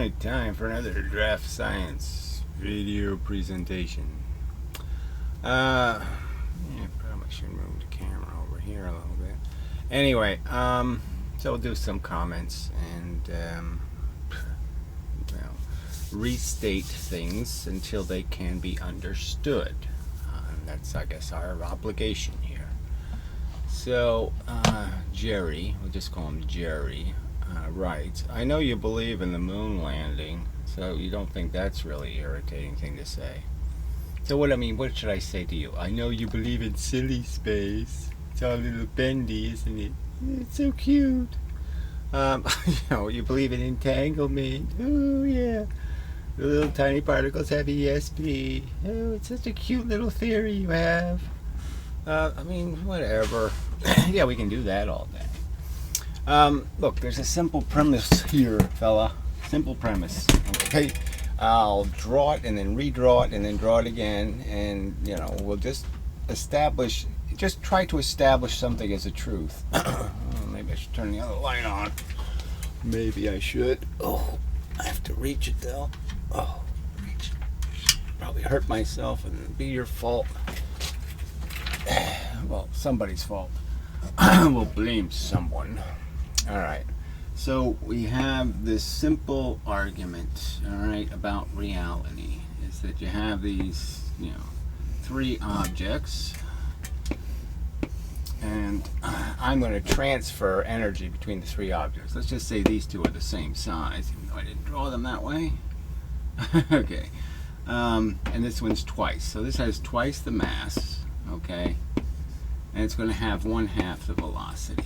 Alright, time for another DraftScience video presentation. Probably should move the camera over here a little bit. Anyway, so we'll do some comments and restate things until they can be understood. And that's, I guess, our obligation here. So, Jerry, we'll just call him Jerry, writes, I know you believe in the moon landing, so you don't think that's really irritating thing to say. So what should I say to you? I know you believe in silly space. It's all a little bendy, isn't it? It's so cute. You believe in entanglement. Oh, yeah. The little tiny particles have ESP. Oh, it's such a cute little theory you have. Whatever. Yeah, we can do that all day. Look, there's a simple premise here, fella. Simple premise. Okay? I'll draw it and then redraw it and then draw it again, and we'll just try to establish something as a truth. Maybe I should turn the other light on. Maybe I should. Oh, I have to reach it though. Oh, reach it. Probably hurt myself and it'd be your fault. Well, somebody's fault. We'll blame someone. All right. So we have this simple argument, all right, about reality. Is that you have these, three objects, and I'm going to transfer energy between the three objects. Let's just say these two are the same size, even though I didn't draw them that way. Okay. And this one's twice. So this has twice the mass, okay? And it's going to have 1/2 the velocity.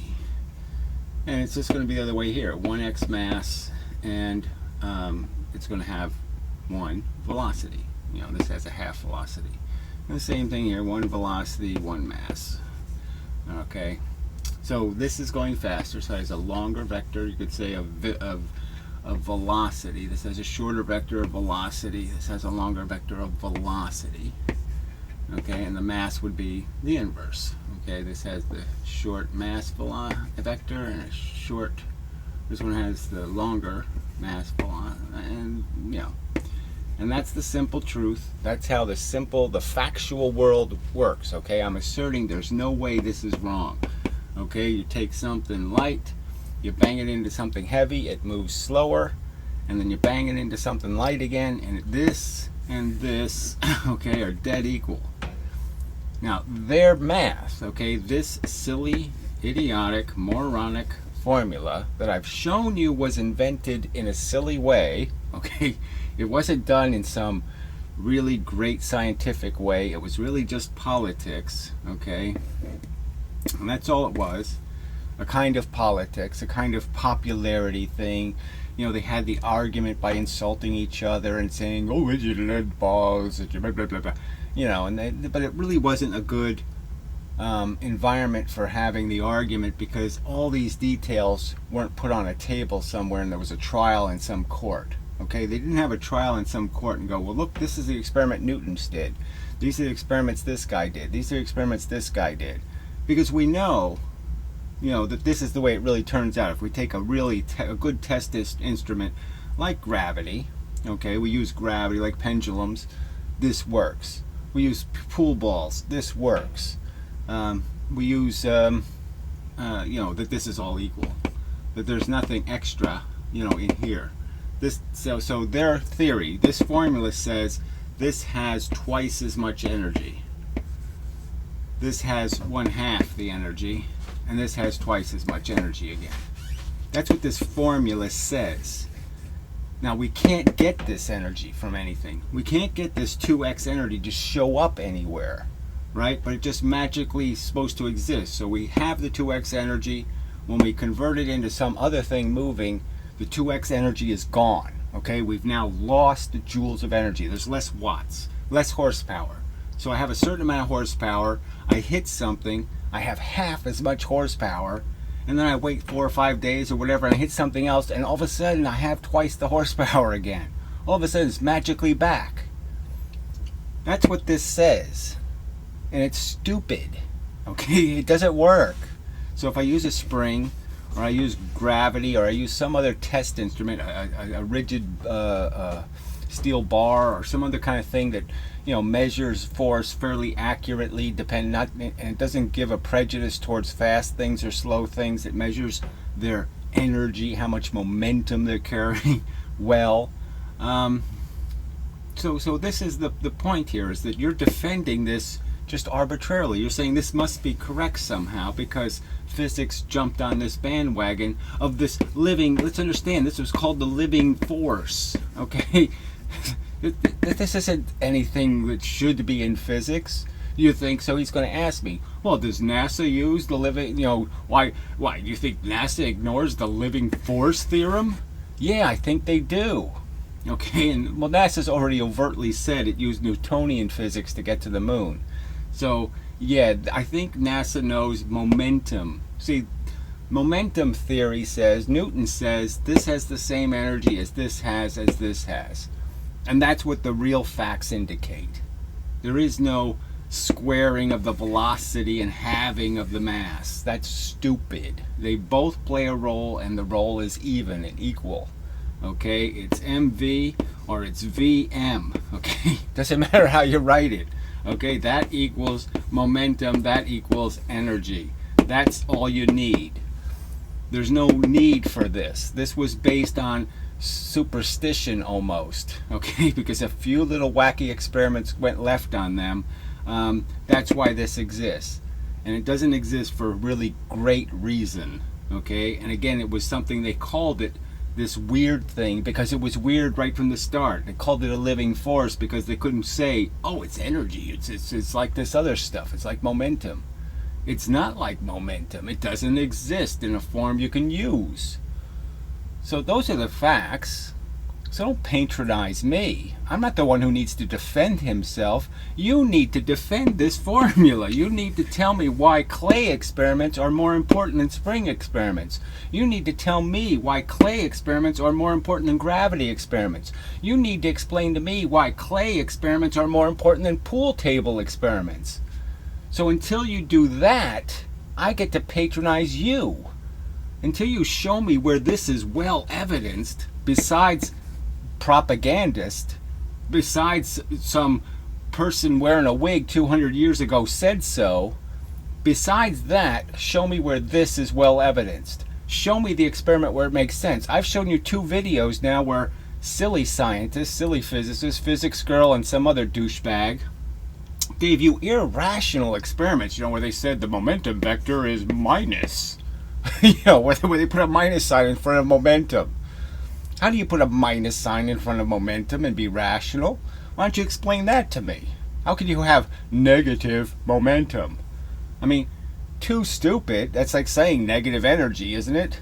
And it's just going to be the other way here. 1x mass, and it's going to have 1 velocity. This has a 1/2 velocity. And the same thing here, 1 velocity, 1 mass. Okay, so this is going faster, so it has a longer vector, you could say, of velocity. This has a shorter vector of velocity. This has a longer vector of velocity. Okay, and the mass would be the inverse. Okay, this has the short mass vector and this one has the longer mass velocity, and that's the simple truth. That's how the factual world works. Okay, I'm asserting there's no way this is wrong. Okay, you take something light, you bang it into something heavy, it moves slower, and then you bang it into something light again, and this and this, okay, are dead equal. Now, their mass, okay, this silly, idiotic, moronic formula that I've shown you was invented in a silly way, okay, it wasn't done in some really great scientific way, it was really just politics, okay, and that's all it was, a kind of politics, a kind of popularity thing. They had the argument by insulting each other and saying, oh, it's your lead balls, it's your blah, blah, blah, blah. But it really wasn't a good environment for having the argument, because all these details weren't put on a table somewhere and there was a trial in some court. Okay, they didn't have a trial in some court and go, well, look, this is the experiment Newton's did. These are the experiments this guy did. These are the experiments this guy did. Because we know, that this is the way it really turns out. If we take a really a good test instrument like gravity, okay, we use gravity like pendulums, this works. We use pool balls, this works. We use, that this is all equal, that there's nothing extra, in here. So their theory, this formula says this has twice as much energy. This has 1/2 the energy, and this has twice as much energy again. That's what this formula says. Now, we can't get this energy from anything. We can't get this 2x energy to show up anywhere, right? But it just magically is supposed to exist. So we have the 2x energy. When we convert it into some other thing moving, the 2x energy is gone, okay? We've now lost the joules of energy. There's less watts, less horsepower. So I have a certain amount of horsepower. I hit something. I have 1/2 as much horsepower. And then I wait 4 or 5 days or whatever, and I hit something else, and all of a sudden I have twice the horsepower again. All of a sudden it's magically back. That's what this says. And it's stupid. Okay, it doesn't work. So if I use a spring, or I use gravity, or I use some other test instrument, a rigid steel bar, or some other kind of thing that, you know, measures force fairly accurately, and it doesn't give a prejudice towards fast things or slow things. It measures their energy, how much momentum they're carrying well. So this is the point here, is that you're defending this just arbitrarily. You're saying this must be correct somehow because physics jumped on this bandwagon of this living, let's understand, this was called the living force, okay? This isn't anything that should be in physics. You think so? He's going to ask me, well, does NASA use the living, you know, why do you think NASA ignores the living force theorem? Yeah, I think they do. Okay, and well, NASA's already overtly said it used Newtonian physics to get to the moon. So, yeah, I think NASA knows momentum. See, momentum theory says, Newton says, this has the same energy as this has, And that's what the real facts indicate. There is no squaring of the velocity and halving of the mass. That's stupid. They both play a role, and the role is even and equal. Okay, it's mv or it's vm. Okay, doesn't matter how you write it. Okay, that equals momentum, that equals energy. That's all you need. There's no need for this. This was based on superstition almost, okay, because a few little wacky experiments went left on them. That's why this exists, and it doesn't exist for a really great reason, okay? And again, it was something, they called it this weird thing because it was weird right from the start. They called it a living force because they couldn't say, oh, it's energy, it's like this other stuff, it's like momentum. It's not like momentum. It doesn't exist in a form you can use. So those are the facts. So don't patronize me. I'm not the one who needs to defend himself. You need to defend this formula. You need to tell me why clay experiments are more important than spring experiments. You need to tell me why clay experiments are more important than gravity experiments. You need to explain to me why clay experiments are more important than pool table experiments. So until you do that, I get to patronize you. Until you show me where this is well evidenced, besides propagandist, besides some person wearing a wig 200 years ago said so, besides that, show me where this is well evidenced. Show me the experiment where it makes sense. I've shown you 2 videos now where silly scientists, silly physicists, physics girl and some other douchebag gave you irrational experiments, you know, where they said the momentum vector is minus. You know, where they put a minus sign in front of momentum. How do you put a minus sign in front of momentum and be rational? Why don't you explain that to me? How can you have negative momentum? I mean, too stupid. That's like saying negative energy, isn't it?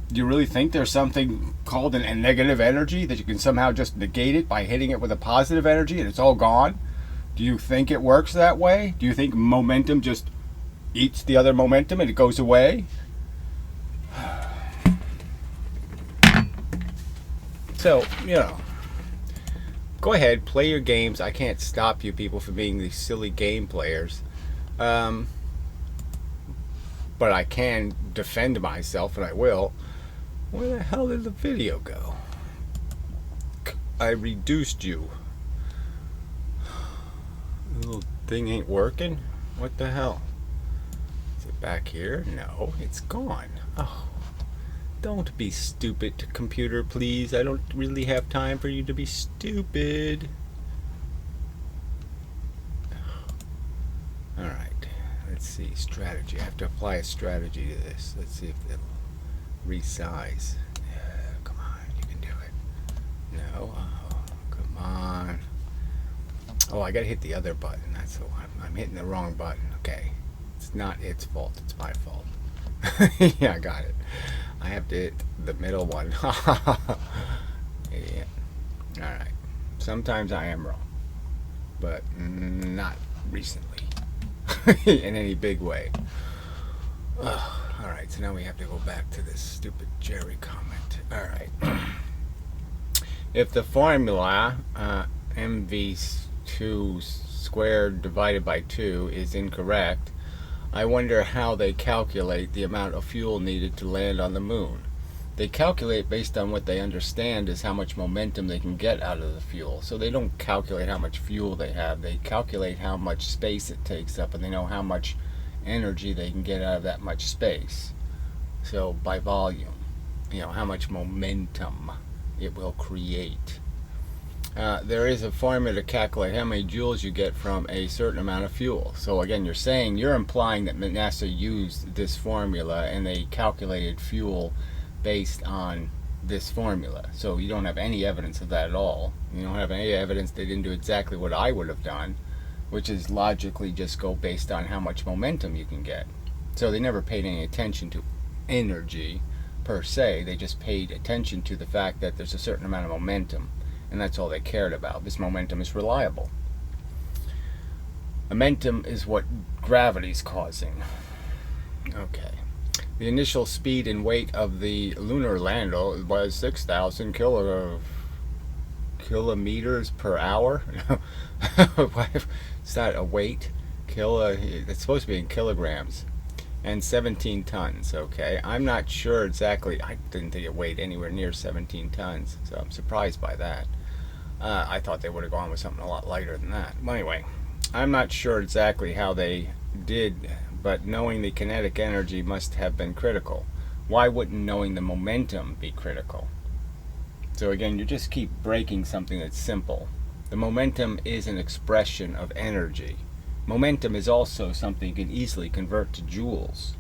Do you really think there's something called a negative energy that you can somehow just negate it by hitting it with a positive energy and it's all gone? Do you think it works that way? Do you think momentum just eats the other momentum and it goes away? So, you know, go ahead, play your games. I can't stop you people from being these silly game players. But I can defend myself, and I will. Where the hell did the video go? I reduced you. The little thing ain't working? What the hell? Is it back here? No, it's gone. Oh. Don't be stupid, computer, please. I don't really have time for you to be stupid. Alright, let's see. Strategy. I have to apply a strategy to this. Let's see if it'll resize. Come on, you can do it. No, oh, come on. Oh, I gotta hit the other button. That's the one. I'm hitting the wrong button. Okay. It's not its fault, it's my fault. Yeah, I got it. I have to hit the middle one. Idiot. Alright. Sometimes I am wrong. But not recently. In any big way. Alright, so now we have to go back to this stupid Jerry comment. Alright. If the formula mv2 squared divided by 2 is incorrect, I wonder how they calculate the amount of fuel needed to land on the moon. They calculate based on what they understand is how much momentum they can get out of the fuel. So they don't calculate how much fuel they have. They calculate how much space it takes up, and they know how much energy they can get out of that much space. So by volume, how much momentum it will create. There is a formula to calculate how many joules you get from a certain amount of fuel. So again, you're implying that NASA used this formula and they calculated fuel based on this formula. So you don't have any evidence of that at all. You don't have any evidence they didn't do exactly what I would have done, which is logically just go based on how much momentum you can get. So they never paid any attention to energy per se. They just paid attention to the fact that there's a certain amount of momentum, and that's all they cared about. This momentum is reliable. Momentum is what gravity's causing. Okay. The initial speed and weight of the lunar lander was 6,000 kilometers per hour. It's not a weight. It's supposed to be in kilograms. And 17 tons. Okay. I'm not sure exactly. I didn't think it weighed anywhere near 17 tons. So I'm surprised by that. I thought they would have gone with something a lot lighter than that. Well, anyway, I'm not sure exactly how they did, but knowing the kinetic energy must have been critical. Why wouldn't knowing the momentum be critical? So again, you just keep breaking something that's simple. The momentum is an expression of energy. Momentum is also something you can easily convert to joules.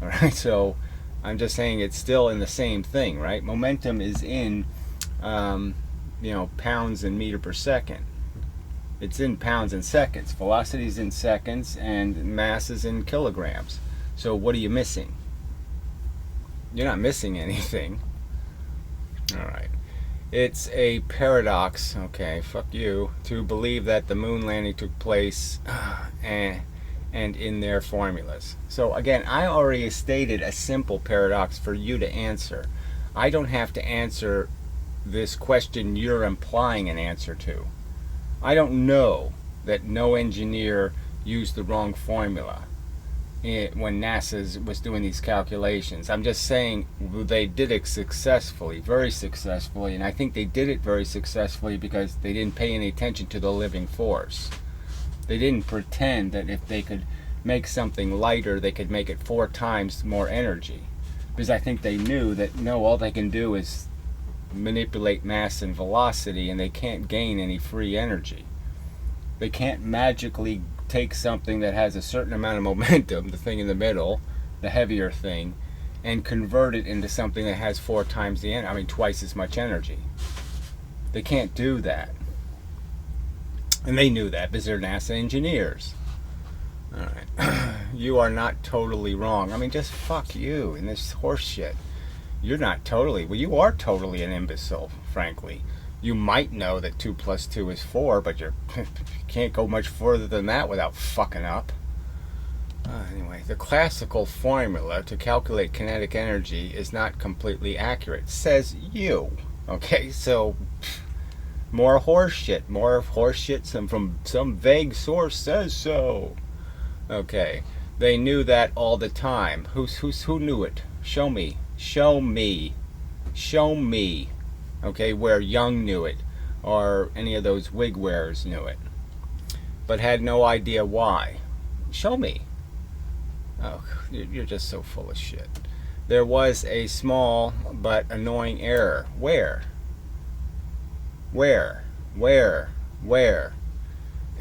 Alright, so I'm just saying it's still in the same thing, right? Momentum is in pounds and meter per second. It's in pounds and seconds. Velocity is in seconds, and mass is in kilograms. So what are you missing? You're not missing anything. Alright. It's a paradox, okay, fuck you, to believe that the moon landing took place and in their formulas. So again, I already stated a simple paradox for you to answer. I don't have to answer this question you're implying an answer to. I don't know that no engineer used the wrong formula when NASA was doing these calculations. I'm just saying they did it successfully, very successfully, and I think they did it very successfully because they didn't pay any attention to the living force. They didn't pretend that if they could make something lighter, they could make it 4 times more energy. Because I think they knew that, no, all they can do is manipulate mass and velocity, and they can't gain any free energy. They can't magically take something that has a certain amount of momentum, the thing in the middle, the heavier thing, and convert it into something that has 4 times the energy, twice as much energy. They can't do that. And they knew that because they're NASA engineers. Alright. You are not totally wrong. Just fuck you in this horse shit. You're not totally, well, you are totally an imbecile, frankly. You might know that 2 plus 2 is 4, but you can't go much further than that without fucking up. Anyway, the classical formula to calculate kinetic energy is not completely accurate, says you. Okay, so more horseshit. From some vague source says so. Okay, they knew that all the time. Who knew it? Show me. Okay, where Young knew it, or any of those wig wearers knew it, but had no idea why. Show me. Oh, you're just so full of shit. There was a small but annoying error. Where?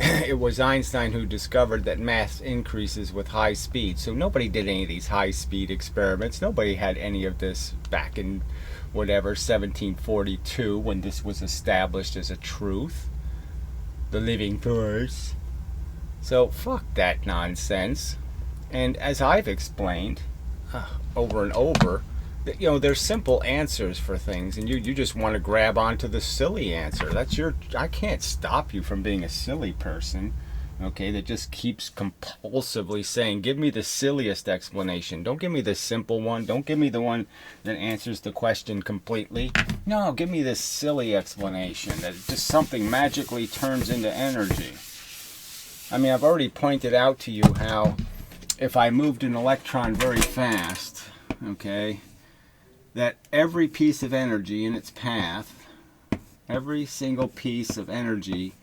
It was Einstein who discovered that mass increases with high speed. So nobody did any of these high speed experiments. Nobody had any of this back in 1742, when this was established as a truth. The living force. So fuck that nonsense. And as I've explained over and over, that there's simple answers for things, and you just want to grab onto the silly answer. I can't stop you from being a silly person, okay, that just keeps compulsively saying, give me the silliest explanation. Don't give me the simple one. Don't give me the one that answers the question completely. No, give me this silly explanation that just something magically turns into energy. I've already pointed out to you how if I moved an electron very fast, okay, that every piece of energy in its path, every single piece of energy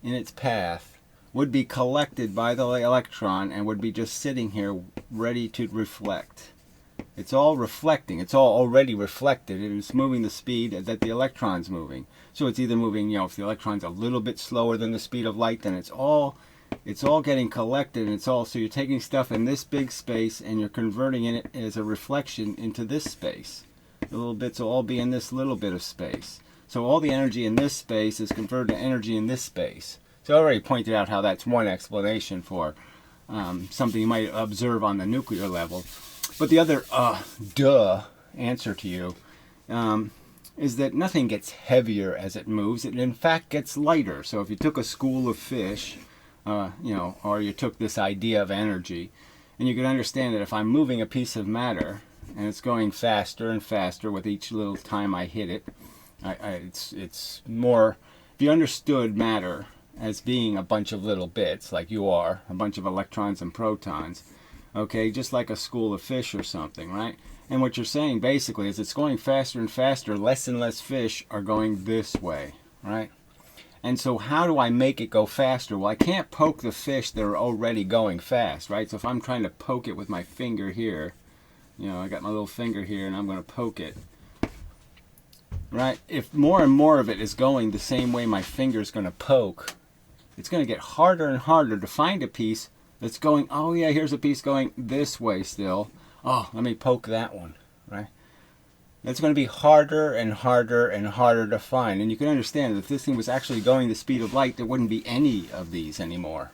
in its path would be collected by the electron and would be just sitting here ready to reflect. It's all reflecting. It's all already reflected, and it's moving the speed that the electron's moving. So it's either moving, if the electron's a little bit slower than the speed of light, then it's all getting collected, and so you're taking stuff in this big space and you're converting it as a reflection into this space. The little bits will all be in this little bit of space. So all the energy in this space is converted to energy in this space. So I already pointed out how that's one explanation for something you might observe on the nuclear level. But the other answer to you is that nothing gets heavier as it moves. It in fact gets lighter. So if you took a school of fish, or you took this idea of energy, and you could understand that if I'm moving a piece of matter and it's going faster and faster with each little time I hit it, it's more, if you understood matter as being a bunch of little bits, like you are, a bunch of electrons and protons, okay, just like a school of fish or something, right? And what you're saying basically is it's going faster and faster, less and less fish are going this way, right? And so how do I make it go faster? Well, I can't poke the fish that are already going fast, right? So if I'm trying to poke it with my finger here, I got my little finger here and I'm going to poke it, right? If more and more of it is going the same way my finger is going to poke, it's going to get harder and harder to find a piece that's going, oh yeah, here's a piece going this way still. Oh, let me poke that one, right? It's going to be harder and harder and harder to find. And you can understand that if this thing was actually going the speed of light, there wouldn't be any of these anymore.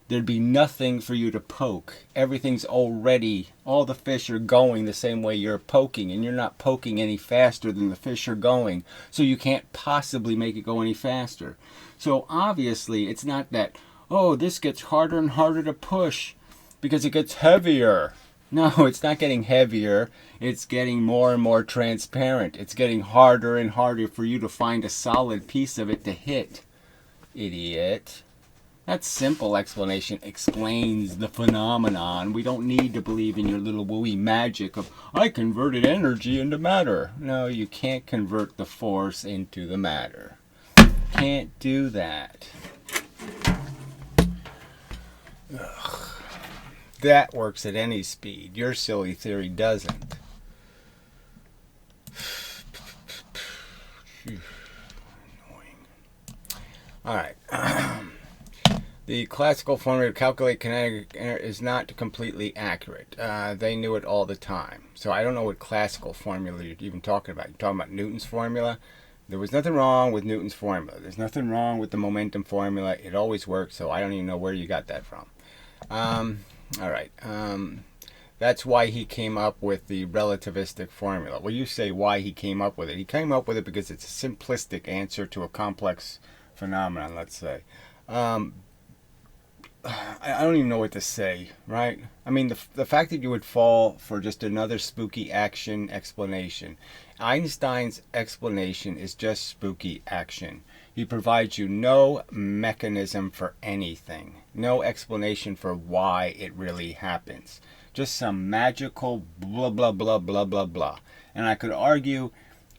There'd be nothing for you to poke. Everything's already, all the fish are going the same way you're poking, and you're not poking any faster than the fish are going. So you can't possibly make it go any faster. So obviously it's not that, oh, this gets harder and harder to push because it gets heavier. No, it's not getting heavier. It's getting more and more transparent. It's getting harder and harder for you to find a solid piece of it to hit. Idiot. That simple explanation explains the phenomenon. We don't need to believe in your little wooey magic of, I converted energy into matter. No, you can't convert the force into the matter. Can't do that. Ugh. That works at any speed. Your silly theory doesn't. Annoying. All right. The classical formula to calculate kinetic energy is not completely accurate. They knew it all the time. So I don't know what classical formula you're even talking about. You're talking about Newton's formula? There was nothing wrong with Newton's formula. There's nothing wrong with the momentum formula. It always worked, so I don't even know where you got that from. All right. That's why he came up with the relativistic formula. Well, you say why he came up with it. He came up with it because it's a simplistic answer to a complex phenomenon, let's say. I don't even know what to say, right? I mean, the fact that you would fall for just another spooky action explanation. Einstein's explanation is just spooky action. He provides you no mechanism for anything, no explanation for why it really happens. Just some magical blah, blah, blah, blah, blah, blah. And I could argue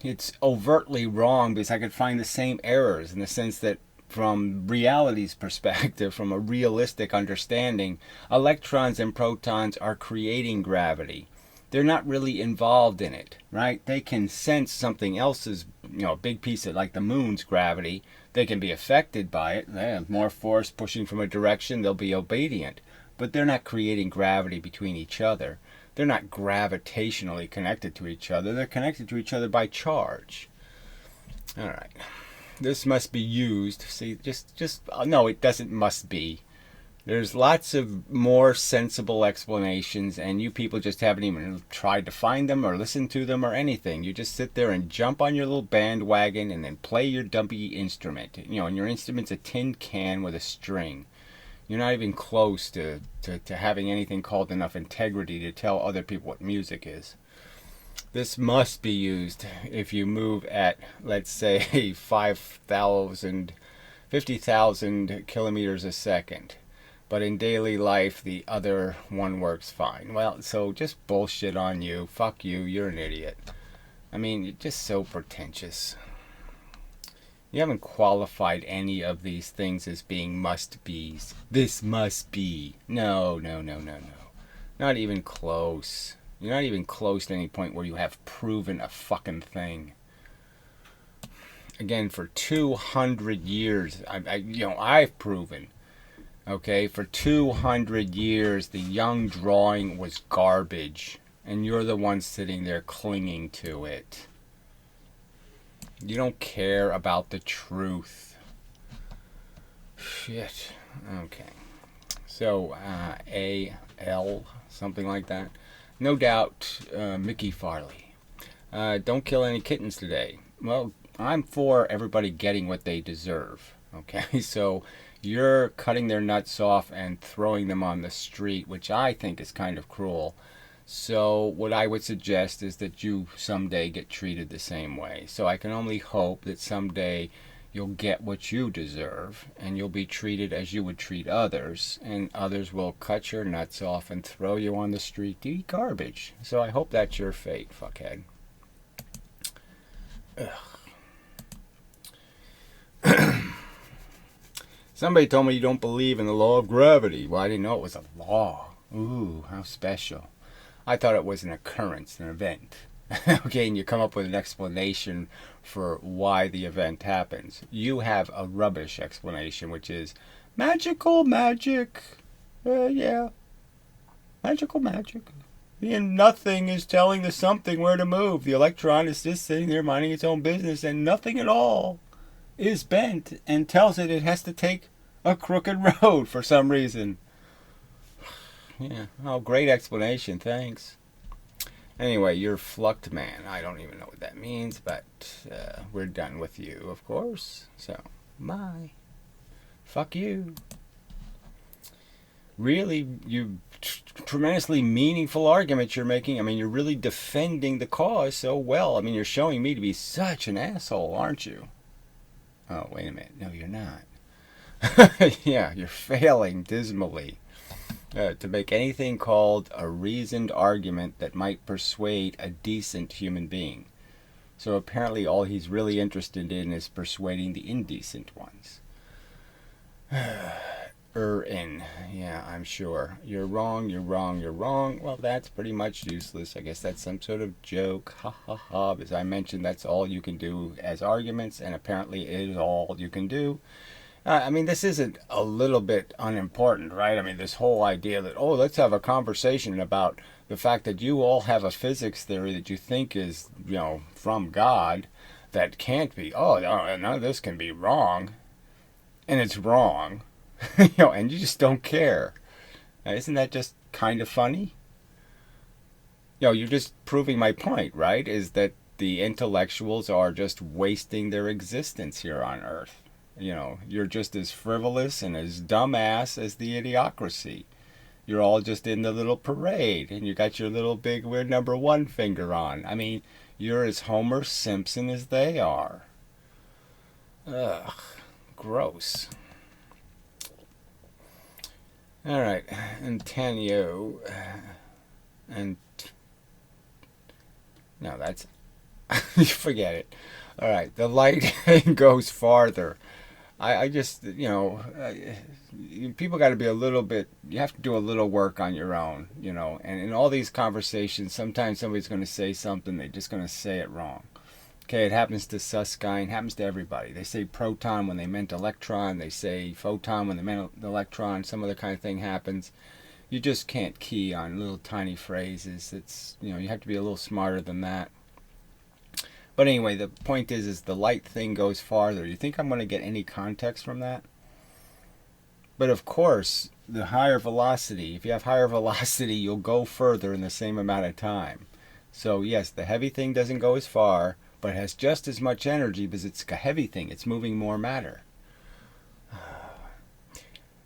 it's overtly wrong because I could find the same errors in the sense that from reality's perspective, from a realistic understanding, electrons and protons are creating gravity. They're not really involved in it, right? They can sense something else's, a big piece of like the moon's gravity. They can be affected by it. They have more force pushing from a direction, they'll be obedient. But they're not creating gravity between each other. They're not gravitationally connected to each other. They're connected to each other by charge. All right. This must be used. See, no, it doesn't must be. There's lots of more sensible explanations, and you people just haven't even tried to find them or listen to them or anything. You just sit there and jump on your little bandwagon and then play your dumpy instrument. And your instrument's a tin can with a string. You're not even close to having anything called enough integrity to tell other people what music is. This must be used if you move at, let's say, 50,000 kilometers a second. but in daily life the other one works fine. Well, so just bullshit on you. Fuck you. You're an idiot. I mean, you're just so pretentious. You haven't qualified any of these things as being must-be's. This must be. No, no, no, no, no. Not even close. You're not even close to any point where you have proven a fucking thing. Again, for 200 years, I've proven. Okay, for 200 years, the Young drawing was garbage. And you're the one sitting there clinging to it. You don't care about the truth. Shit. Okay. So, A.L., something like that. No doubt, Mickey Farley. Don't kill any kittens today. Well, I'm for everybody getting what they deserve. Okay, so you're cutting their nuts off and throwing them on the street, which I think is kind of cruel. So what I would suggest is that you someday get treated the same way. So I can only hope that someday you'll get what you deserve and you'll be treated as you would treat others, and others will cut your nuts off and throw you on the street to eat garbage. So I hope that's your fate, fuckhead. Somebody told me you don't believe in the law of gravity. Well, I didn't know it was a law. Ooh, how special. I thought it was an occurrence, an event. Okay, and you come up with an explanation for why the event happens. You have a rubbish explanation, which is magical magic. Yeah. Magical magic. And nothing is telling the something where to move. The electron is just sitting there minding its own business, and nothing at all is bent and tells it has to take a crooked road for some reason. Yeah, oh, great explanation, thanks. Anyway, you're flucked man. I don't even know what that means, but we're done with you, of course. So, bye. Fuck you. Really, you tremendously meaningful arguments you're making. I mean, you're really defending the cause so well. I mean, you're showing me to be such an asshole, aren't you? Oh, wait a minute. No, you're not. Yeah, you're failing dismally. To make anything called a reasoned argument that might persuade a decent human being. So apparently all he's really interested in is persuading the indecent ones. Yeah, I'm sure. You're wrong, you're wrong, you're wrong. Well, that's pretty much useless. I guess that's some sort of joke. Ha ha ha. As I mentioned, that's all you can do as arguments, and apparently it is all you can do. I mean, this isn't a little bit unimportant, right? I mean, this whole idea that, oh, let's have a conversation about the fact that you all have a physics theory that you think is, from God, that can't be. Oh, none of this can be wrong. And it's wrong. And you just don't care. Isn't that just kind of funny? You're just proving my point, right? Is that the intellectuals are just wasting their existence here on Earth. You're just as frivolous and as dumbass as the idiocracy. You're all just in the little parade, and you got your little big weird number one finger on. I mean, you're as Homer Simpson as they are. Ugh, gross. All right, Antonio, no, that's forget it. All right, the light goes farther. I just, people got to be a little bit, you have to do a little work on your own, and in all these conversations, sometimes somebody's going to say something, they're just going to say it wrong. Okay, it happens to Susskind, happens to everybody. They say proton when they meant electron, they say photon when they meant electron, some other kind of thing happens. You just can't key on little tiny phrases. It's, you have to be a little smarter than that. But anyway, the point is the light thing goes farther. You think I'm going to get any context from that? But of course, the higher velocity, if you have higher velocity, you'll go further in the same amount of time. So yes, the heavy thing doesn't go as far, but it has just as much energy because it's a heavy thing. It's moving more matter.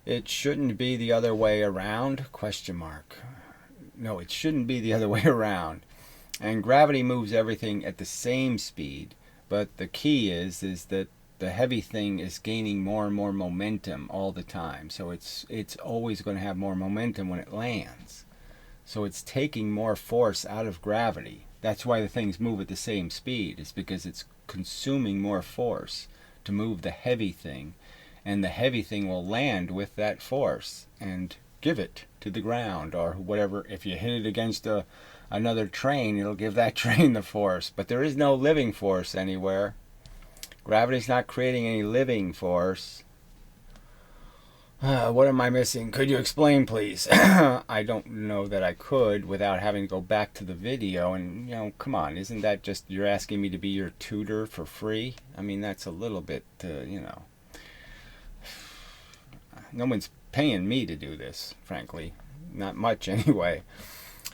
It shouldn't be the other way around? Question mark. No, it shouldn't be the other way around. And gravity moves everything at the same speed, but the key is that the heavy thing is gaining more and more momentum all the time. So it's always going to have more momentum when it lands. So it's taking more force out of gravity. That's why the things move at the same speed. It's because it's consuming more force to move the heavy thing. And the heavy thing will land with that force and give it to the ground or whatever. If you hit it against another train, it'll give that train the force. But there is no living force anywhere. Gravity's not creating any living force. What am I missing? Could you explain, please? I don't know that I could without having to go back to the video. And, come on, isn't that just you're asking me to be your tutor for free? I mean, that's a little bit, no one's paying me to do this, frankly. Not much, anyway.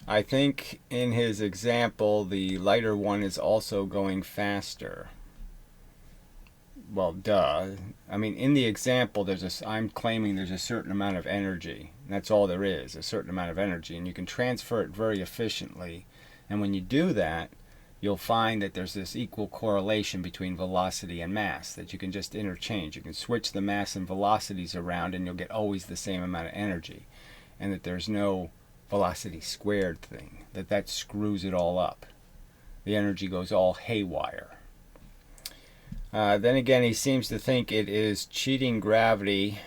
I think in his example, the lighter one is also going faster. Well, duh. I mean, in the example, I'm claiming there's a certain amount of energy. That's all there is, a certain amount of energy. And you can transfer it very efficiently. And when you do that, you'll find that there's this equal correlation between velocity and mass that you can just interchange. You can switch the mass and velocities around and you'll get always the same amount of energy. And that there's no velocity squared thing. That screws it all up. The energy goes all haywire. Then again, he seems to think it is cheating gravity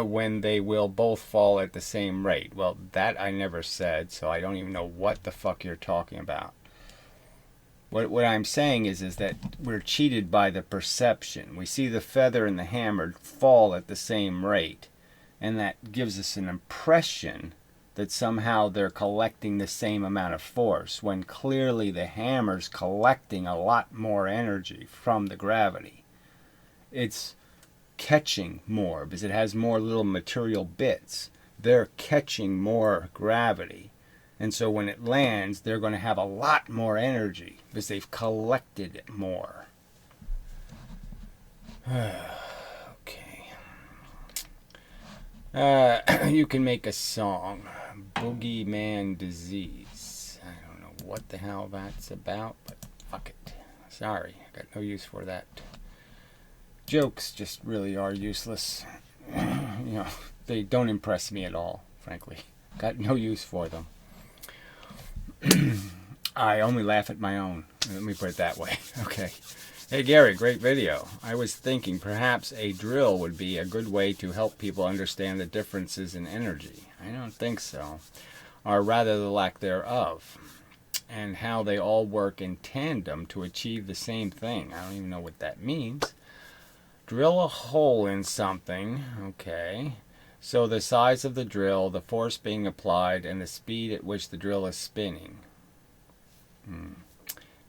when they will both fall at the same rate. Well, that I never said, so I don't even know what the fuck you're talking about. What I'm saying is that we're cheated by the perception. We see the feather and the hammer fall at the same rate, and that gives us an impression that somehow they're collecting the same amount of force, when clearly the hammer's collecting a lot more energy from the gravity. It's catching more because it has more little material bits. They're catching more gravity. And so when it lands, they're going to have a lot more energy because they've collected it more. Okay. You can make a song. Boogeyman Disease. I don't know what the hell that's about, but fuck it. Sorry, I got no use for that. Jokes just really are useless. They don't impress me at all, frankly. Got no use for them. I only laugh at my own. Let me put it that way. Okay. Hey Gary, great video. I was thinking perhaps a drill would be a good way to help people understand the differences in energy. I don't think so. Or rather the lack thereof. And how they all work in tandem to achieve the same thing. I don't even know what that means. Drill a hole in something. Okay. So the size of the drill, the force being applied, and the speed at which the drill is spinning.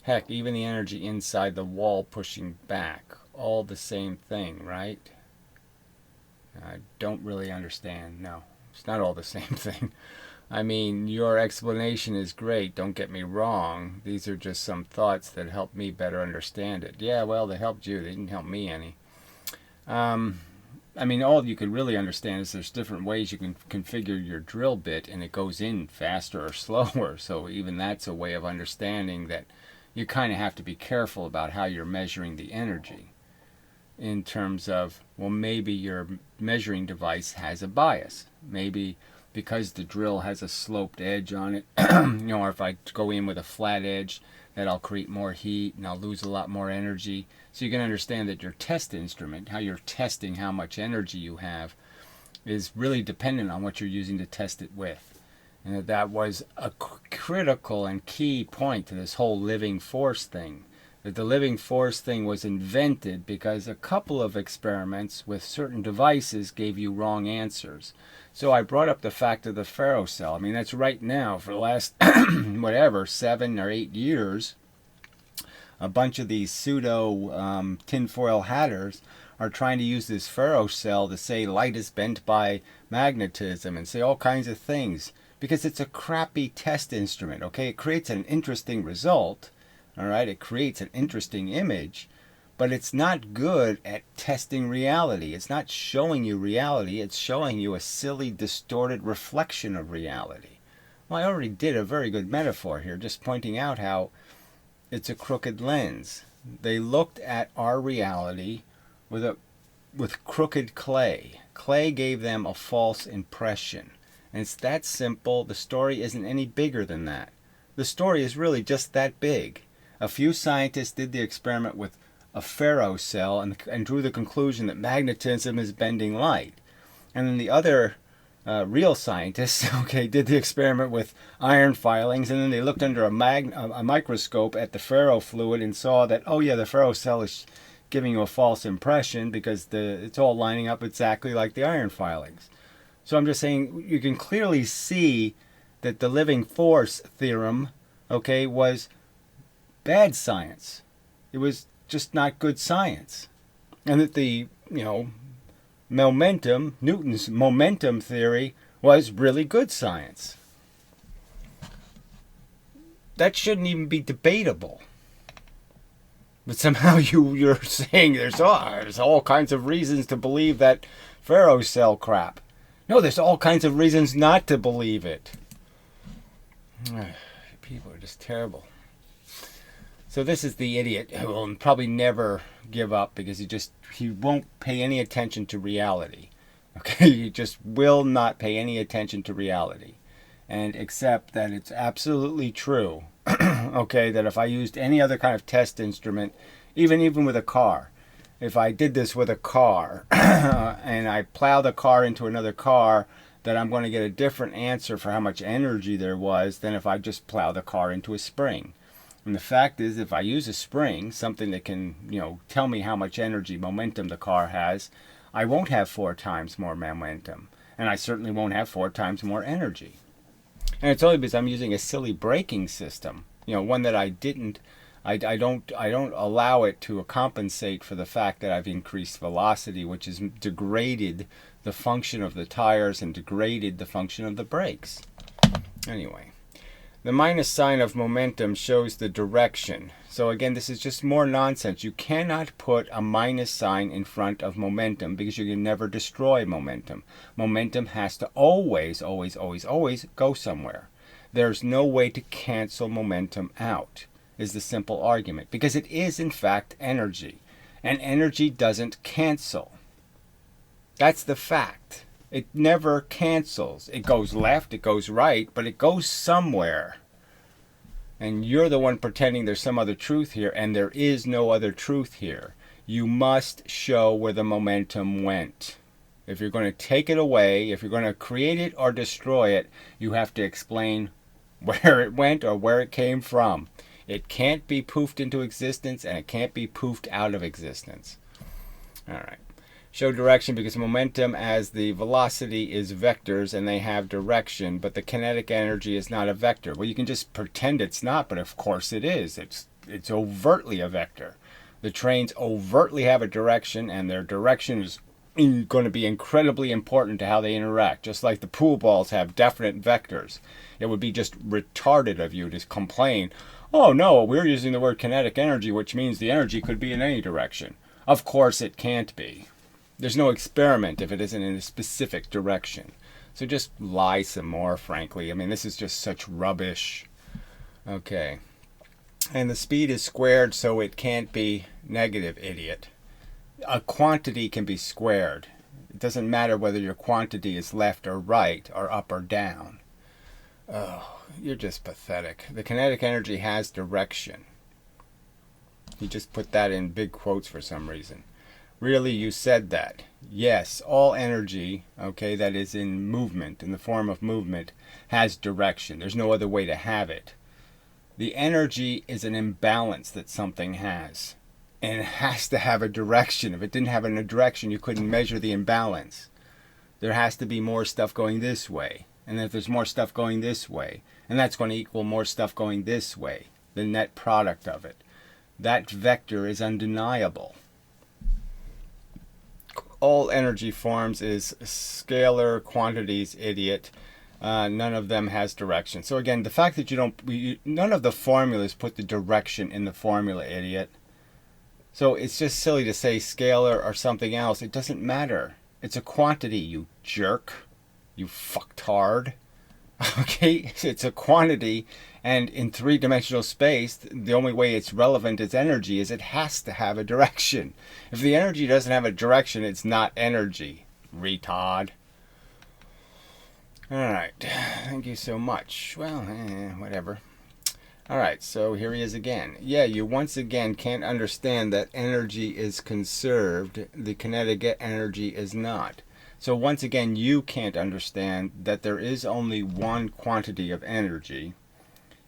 Heck, even the energy inside the wall pushing back. All the same thing, right? I don't really understand. No, it's not all the same thing. I mean, your explanation is great, don't get me wrong. These are just some thoughts that help me better understand it. Yeah, well, they helped you. They didn't help me any. I mean, all you could really understand is there's different ways you can configure your drill bit, and it goes in faster or slower. So even that's a way of understanding that you kind of have to be careful about how you're measuring the energy. In terms of, well, maybe your measuring device has a bias. Maybe because the drill has a sloped edge on it, or if I go in with a flat edge, that I'll create more heat and I'll lose a lot more energy. So you can understand that your test instrument, how you're testing how much energy you have, is really dependent on what you're using to test it with. And that was a critical and key point to this whole living force thing. That the living force thing was invented because a couple of experiments with certain devices gave you wrong answers. So I brought up the fact of the ferrocell. I mean, that's right now, for the last, 7 or 8 years, a bunch of these pseudo tinfoil hatters are trying to use this ferrocell to say light is bent by magnetism and say all kinds of things. Because it's a crappy test instrument, okay? It creates an interesting result, all right? It creates an interesting image, but it's not good at testing reality. It's not showing you reality. It's showing you a silly, distorted reflection of reality. Well, I already did a very good metaphor here, just pointing out how it's a crooked lens. They looked at our reality with crooked clay. Clay gave them a false impression. And it's that simple. The story isn't any bigger than that. The story is really just that big. A few scientists did the experiment with a ferrocell and drew the conclusion that magnetism is bending light. And then the other real scientists, did the experiment with iron filings, and then they looked under a microscope at the ferrofluid and saw that, oh yeah, the ferrocell is giving you a false impression because it's all lining up exactly like the iron filings. So I'm just saying, you can clearly see that the living force theorem, was bad science. It was just not good science. And that the, Newton's momentum theory was really good science. That shouldn't even be debatable. But somehow you're saying there's all kinds of reasons to believe that ferrocell crap. No, there's all kinds of reasons not to believe it. People are just terrible. So this is the idiot who will probably never give up because he won't pay any attention to reality. He just will not pay any attention to reality and accept that it's absolutely true. That if I used any other kind of test instrument, even with a car, if I did this with a car and I plow the car into another car, that I'm going to get a different answer for how much energy there was than if I just plow the car into a spring. And the fact is, if I use a spring, something that can, tell me how much energy, momentum the car has, I won't have 4 times more momentum. And I certainly won't have 4 times more energy. And it's only because I'm using a silly braking system, one that I don't allow it to compensate for the fact that I've increased velocity, which has degraded the function of the tires and degraded the function of the brakes. Anyway, the minus sign of momentum shows the direction. So again, this is just more nonsense. You cannot put a minus sign in front of momentum because you can never destroy momentum. Momentum has to always go somewhere. There's no way to cancel momentum out, is the simple argument, because it is in fact energy, and energy doesn't cancel. That's the fact. It never cancels. It goes left, it goes right, but it goes somewhere. And you're the one pretending there's some other truth here, and there is no other truth here. You must show where the momentum went. If you're going to take it away, if you're going to create it or destroy it, you have to explain where it went or where it came from. It can't be poofed into existence, and it can't be poofed out of existence. All right. Show direction because momentum as the velocity is vectors and they have direction, but the kinetic energy is not a vector. Well, you can just pretend it's not, but of course it is. It's overtly a vector. The trains overtly have a direction, and their direction is going to be incredibly important to how they interact, just like the pool balls have definite vectors. It would be just retarded of you to complain, oh no, we're using the word kinetic energy, which means the energy could be in any direction. Of course it can't be. There's no experiment if it isn't in a specific direction. So just lie some more, frankly. I mean, this is just such rubbish. Okay. And the speed is squared, so it can't be negative, idiot. A quantity can be squared. It doesn't matter whether your quantity is left or right or up or down. Oh, you're just pathetic. The kinetic energy has direction. You just put that in big quotes for some reason. Really, you said that. Yes, all energy, that is in movement, in the form of movement, has direction. There's no other way to have it. The energy is an imbalance that something has. And it has to have a direction. If it didn't have a direction, you couldn't measure the imbalance. There has to be more stuff going this way. And if there's more stuff going this way, and that's going to equal more stuff going this way, the net product of it. That vector is undeniable. All energy forms is scalar quantities, idiot. None of them has direction. So again, the fact that none of the formulas put the direction in the formula, idiot. So it's just silly to say scalar or something else. It doesn't matter. It's a quantity, you jerk. You fucktard. Okay, it's a quantity, and in three-dimensional space, the only way it's relevant as energy is it has to have a direction. If the energy doesn't have a direction, it's not energy. Retard. Alright, thank you so much. Well, whatever. Alright, so here he is again. Yeah, you once again can't understand that energy is conserved. The kinetic energy is not. So once again, you can't understand that there is only one quantity of energy.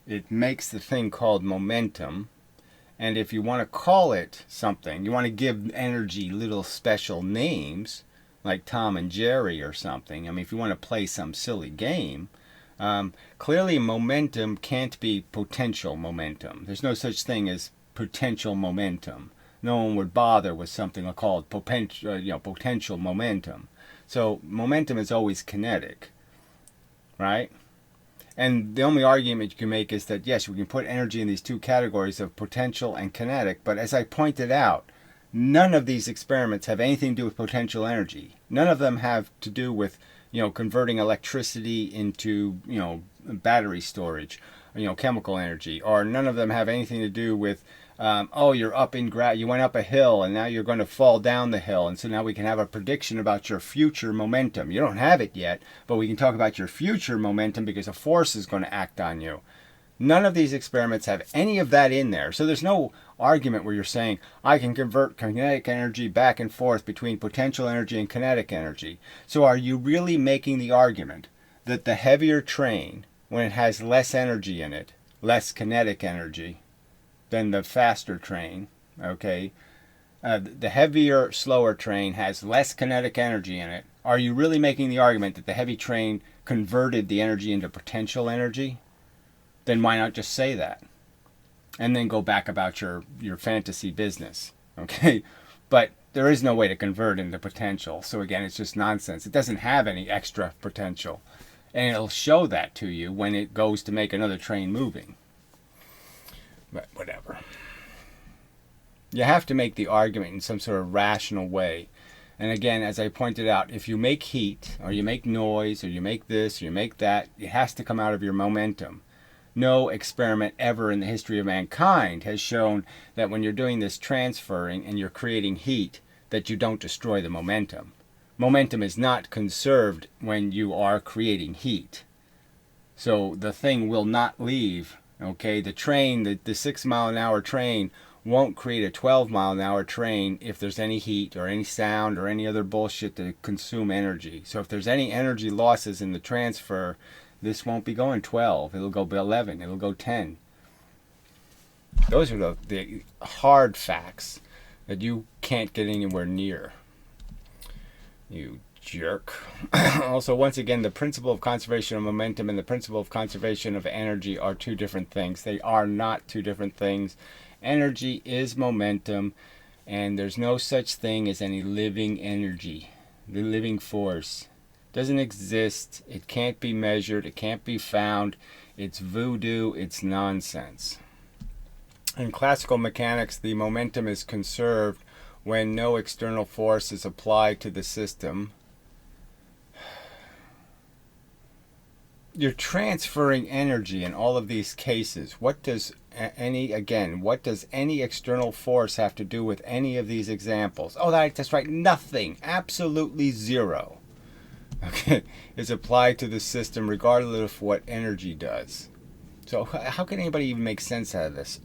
It makes the thing called momentum. And if you want to call it something, you want to give energy little special names, like Tom and Jerry or something. I mean, if you want to play some silly game, clearly momentum can't be potential momentum. There's no such thing as potential momentum. No one would bother with something called potential momentum. So momentum is always kinetic, right? And the only argument you can make is that, yes, we can put energy in these two categories of potential and kinetic, but as I pointed out, none of these experiments have anything to do with potential energy. None of them have to do with, converting electricity into, battery storage, chemical energy, or none of them have anything to do with you're up in you went up a hill and now you're going to fall down the hill, and so now we can have a prediction about your future momentum. You don't have it yet, but we can talk about your future momentum because a force is going to act on you. None of these experiments have any of that in there. So there's no argument where you're saying, I can convert kinetic energy back and forth between potential energy and kinetic energy. So are you really making the argument that the heavier train, when it has less energy in it, less kinetic energy, than the faster train, okay? The heavier, slower train has less kinetic energy in it. Are you really making the argument that the heavy train converted the energy into potential energy? Then why not just say that? And then go back about your fantasy business, okay? But there is no way to convert into potential. So again, it's just nonsense. It doesn't have any extra potential. And it'll show that to you when it goes to make another train moving. But whatever. You have to make the argument in some sort of rational way. And again, as I pointed out, if you make heat, or you make noise, or you make this, or you make that, it has to come out of your momentum. No experiment ever in the history of mankind has shown that when you're doing this transferring and you're creating heat, that you don't destroy the momentum. Momentum is not conserved when you are creating heat. So the thing will not leave. Okay, the train, the 6 mile an hour train won't create a 12 mile an hour train if there's any heat or any sound or any other bullshit to consume energy. So if there's any energy losses in the transfer, this won't be going 12. It'll go 11. It'll go 10. Those are the hard facts that you can't get anywhere near. You jerk. Also, once again, the principle of conservation of momentum and the principle of conservation of energy are two different things. They are not two different things. Energy is momentum, and there's no such thing as any living energy. The living force doesn't exist. It can't be measured. It can't be found. It's voodoo. It's nonsense. In classical mechanics, the momentum is conserved when no external force is applied to the system. You're transferring energy in all of these cases. What does any external force have to do with any of these examples? Oh, that's right, nothing. Absolutely zero. Okay, is applied to the system regardless of what energy does. So how can anybody even make sense out of this?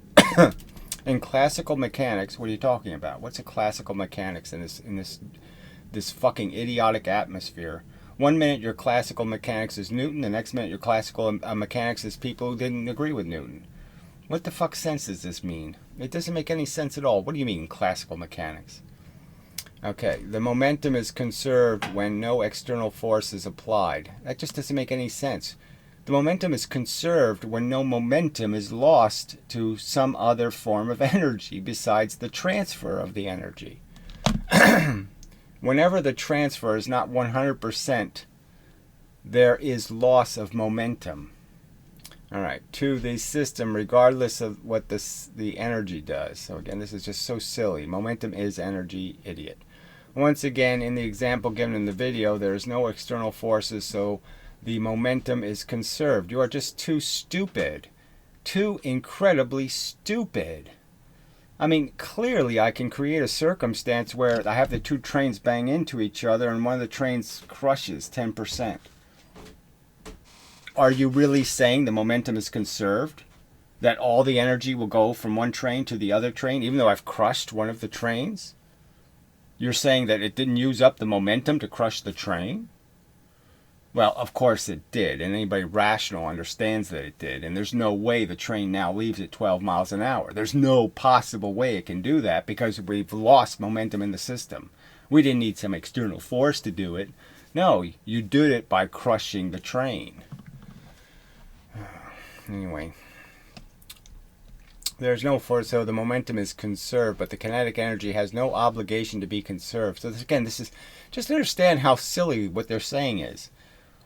In classical mechanics, what are you talking about? What's a classical mechanics in this fucking idiotic atmosphere? One minute your classical mechanics is Newton, the next minute your classical mechanics is people who didn't agree with Newton. What the fuck sense does this mean? It doesn't make any sense at all. What do you mean classical mechanics? Okay, the momentum is conserved when no external force is applied. That just doesn't make any sense. The momentum is conserved when no momentum is lost to some other form of energy besides the transfer of the energy. Whenever the transfer is not 100%, there is loss of momentum. All right, to the system, regardless of what the energy does. So again, this is just so silly. Momentum is energy, idiot. Once again, in the example given in the video, there is no external forces, so the momentum is conserved. You are just too stupid. Too incredibly stupid. I mean, clearly I can create a circumstance where I have the two trains bang into each other and one of the trains crushes 10%. Are you really saying the momentum is conserved? That all the energy will go from one train to the other train, even though I've crushed one of the trains? You're saying that it didn't use up the momentum to crush the train? Well, of course it did, and anybody rational understands that it did, and there's no way the train now leaves at 12 miles an hour. There's no possible way it can do that because we've lost momentum in the system. We didn't need some external force to do it. No, you did it by crushing the train. Anyway, there's no force, so the momentum is conserved, but the kinetic energy has no obligation to be conserved. So this is, just understand how silly what they're saying is.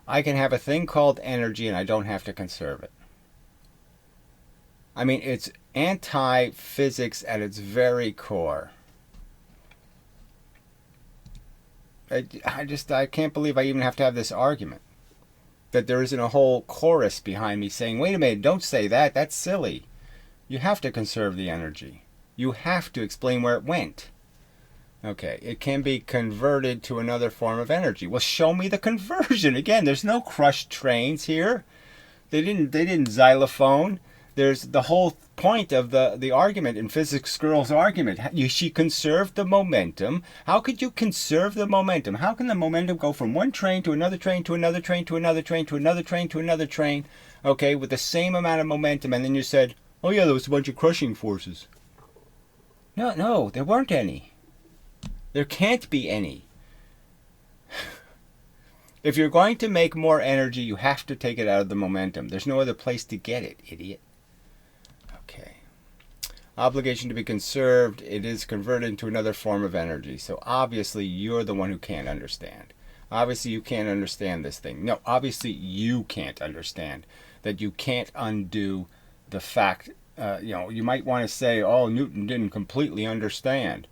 I can have a thing called energy and I don't have to conserve it. I mean, it's anti-physics at its very core. I can't believe I even have to have this argument. That there isn't a whole chorus behind me saying, wait a minute, don't say that, that's silly. You have to conserve the energy. You have to explain where it went. Okay, it can be converted to another form of energy. Well, show me the conversion. Again, there's no crushed trains here. They didn't xylophone. There's the whole point of the argument in Physics Girl's argument. She conserved the momentum. How could you conserve the momentum? How can the momentum go from one train to another train to another train to another train to another train to another train, okay, with the same amount of momentum? And then you said, oh yeah, there was a bunch of crushing forces. No, there weren't any. There can't be any. If you're going to make more energy, you have to take it out of the momentum. There's no other place to get it, idiot. Okay. Obligation to be conserved. It is converted into another form of energy. So obviously you're the one who can't understand. Obviously you can't understand this thing. No, obviously you can't understand that you can't undo the fact. You might want to say, oh, Newton didn't completely understand.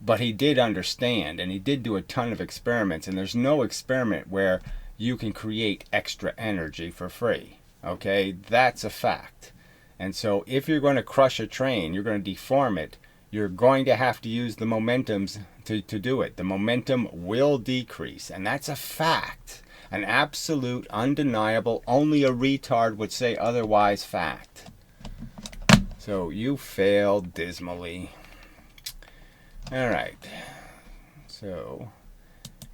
But he did understand, and he did do a ton of experiments, and there's no experiment where you can create extra energy for free. Okay, that's a fact. And so if you're going to crush a train, you're going to deform it, you're going to have to use the momentums to do it. The momentum will decrease, and that's a fact. An absolute, undeniable, only a retard would say otherwise fact. So you failed dismally. All right, so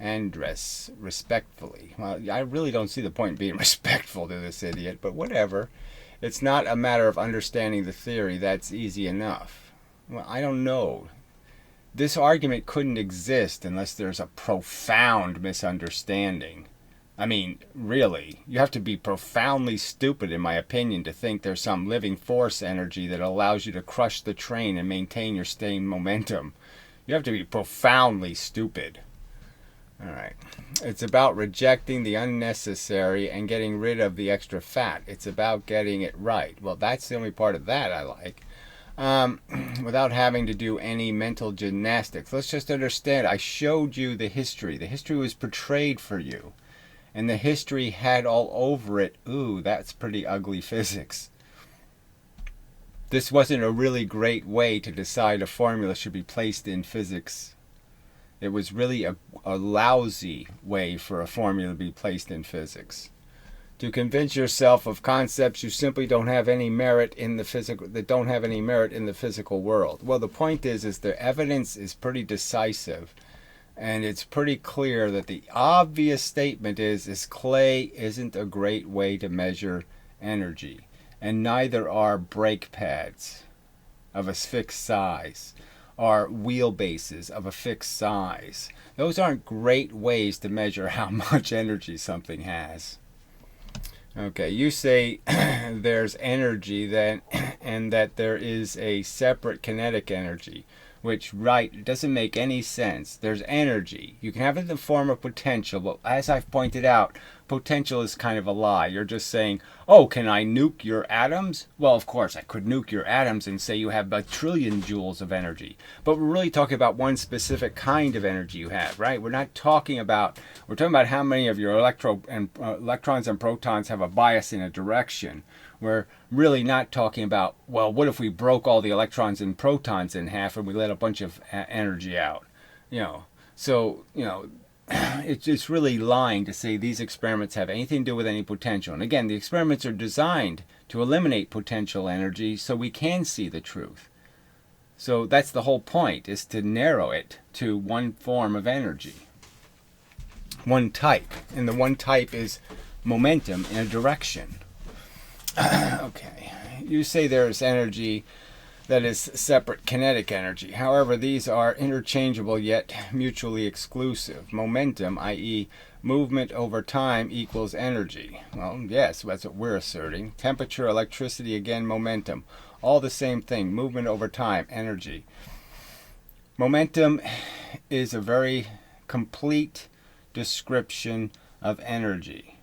Andres, respectfully. Well, I really don't see the point in being respectful to this idiot, but whatever. It's not a matter of understanding the theory. That's easy enough. Well, I don't know. This argument couldn't exist unless there's a profound misunderstanding. I mean, really, you have to be profoundly stupid, in my opinion, to think there's some living force energy that allows you to crush the train and maintain your same momentum. You have to be profoundly stupid. All right. It's about rejecting the unnecessary and getting rid of the extra fat. It's about getting it right. Well, that's the only part of that I like. Without having to do any mental gymnastics. Let's just understand, I showed you the history. The history was portrayed for you. And the history had all over it, ooh, that's pretty ugly physics. This wasn't a really great way to decide a formula should be placed in physics. It was really a lousy way for a formula to be placed in physics. To convince yourself of concepts you simply don't have any merit in the physical, that don't have any merit in the physical world. Well, the point is the evidence is pretty decisive. And it's pretty clear that the obvious statement is clay isn't a great way to measure energy. And neither are brake pads of a fixed size or wheelbases of a fixed size. Those aren't great ways to measure how much energy something has. Okay, you say there's energy then, and that there is a separate kinetic energy. Which, right, doesn't make any sense. There's energy. You can have it in the form of potential, but as I've pointed out, potential is kind of a lie. You're just saying, oh, can I nuke your atoms? Well, of course, I could nuke your atoms and say you have a trillion joules of energy. But we're really talking about one specific kind of energy you have, right? We're talking about how many of your electrons and protons have a bias in a direction. We're really not talking about, well, what if we broke all the electrons and protons in half and we let a bunch of energy out? It's really lying to say these experiments have anything to do with any potential. And again, the experiments are designed to eliminate potential energy so we can see the truth. So that's the whole point, is to narrow it to one form of energy. One type. And the one type is momentum in a direction. Okay. You say there's energy that is separate kinetic energy. However, these are interchangeable yet mutually exclusive. Momentum, i.e. movement over time, equals energy. Well, yes, that's what we're asserting. Temperature, electricity, again, momentum. All the same thing. Movement over time, energy. Momentum is a very complete description of energy.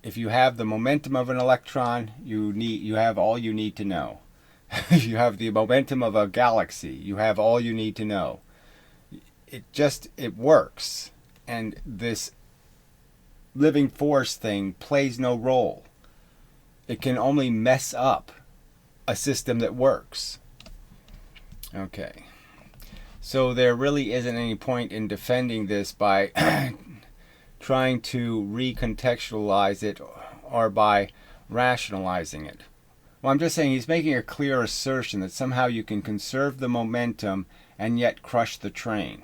If you have the momentum of an electron, you have all you need to know. If you have the momentum of a galaxy, you have all you need to know. It works. And this living force thing plays no role. It can only mess up a system that works. Okay. So there really isn't any point in defending this by trying to recontextualize it or by rationalizing it. Well, I'm just saying he's making a clear assertion that somehow you can conserve the momentum and yet crush the train.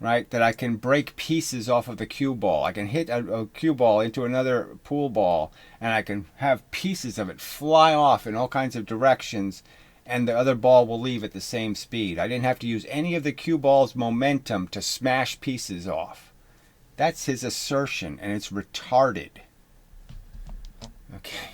Right? That I can break pieces off of the cue ball. I can hit a cue ball into another pool ball and I can have pieces of it fly off in all kinds of directions and the other ball will leave at the same speed. I didn't have to use any of the cue ball's momentum to smash pieces off. That's his assertion, and it's retarded. Okay.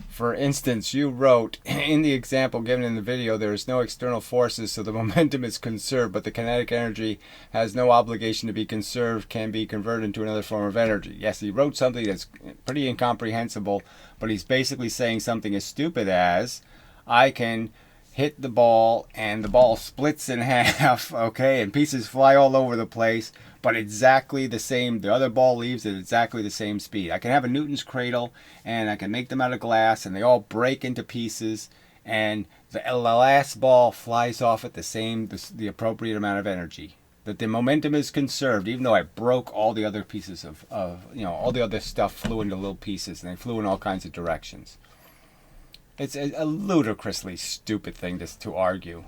For instance, you wrote, in the example given in the video, there is no external forces, so the momentum is conserved, but the kinetic energy has no obligation to be conserved, can be converted into another form of energy. Yes, he wrote something that's pretty incomprehensible, but he's basically saying something as stupid as, I can hit the ball and the ball splits in half, okay, and pieces fly all over the place, but exactly the same, the other ball leaves at exactly the same speed. I can have a Newton's cradle and I can make them out of glass and they all break into pieces and the last ball flies off at the appropriate amount of energy. That the momentum is conserved even though I broke all the other pieces of all the other stuff flew into little pieces and they flew in all kinds of directions. It's a ludicrously stupid thing to argue.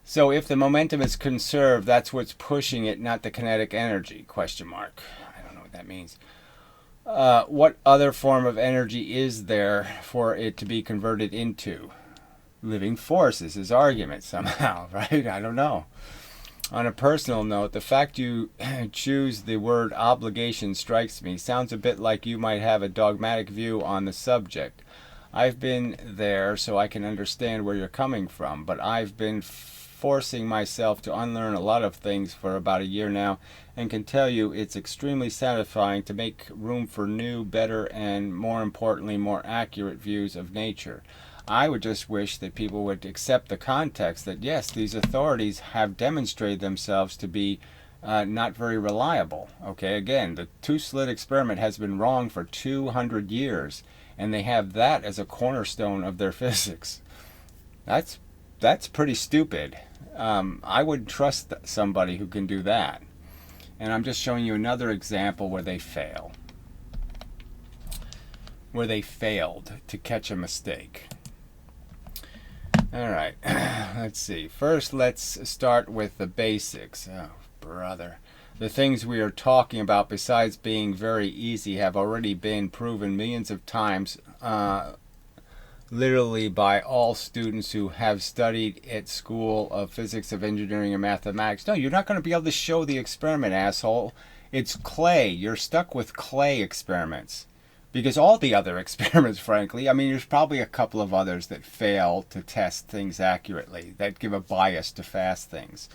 So if the momentum is conserved, that's what's pushing it, not the kinetic energy, ? I don't know what that means. What other form of energy is there for it to be converted into? Living force is his argument somehow, right? I don't know. On a personal note, the fact you choose the word obligation strikes me. Sounds a bit like you might have a dogmatic view on the subject. I've been there, so I can understand where you're coming from, but I've been forcing myself to unlearn a lot of things for about a year now, and can tell you it's extremely satisfying to make room for new, better, and more importantly, more accurate views of nature. I would just wish that people would accept the context that yes, these authorities have demonstrated themselves to be not very reliable. Okay, again, the two-slit experiment has been wrong for 200 years. And they have that as a cornerstone of their physics. That's pretty stupid. I would trust somebody who can do that. And I'm just showing you another example where they fail. Where they failed to catch a mistake. All right, let's see. First, let's start with the basics. Oh, brother. The things we are talking about, besides being very easy, have already been proven millions of times, literally by all students who have studied at School of Physics, of Engineering, and Mathematics. No, you're not going to be able to show the experiment, asshole. It's clay. You're stuck with clay experiments. Because all the other experiments, frankly, I mean, there's probably a couple of others that fail to test things accurately, that give a bias to fast things.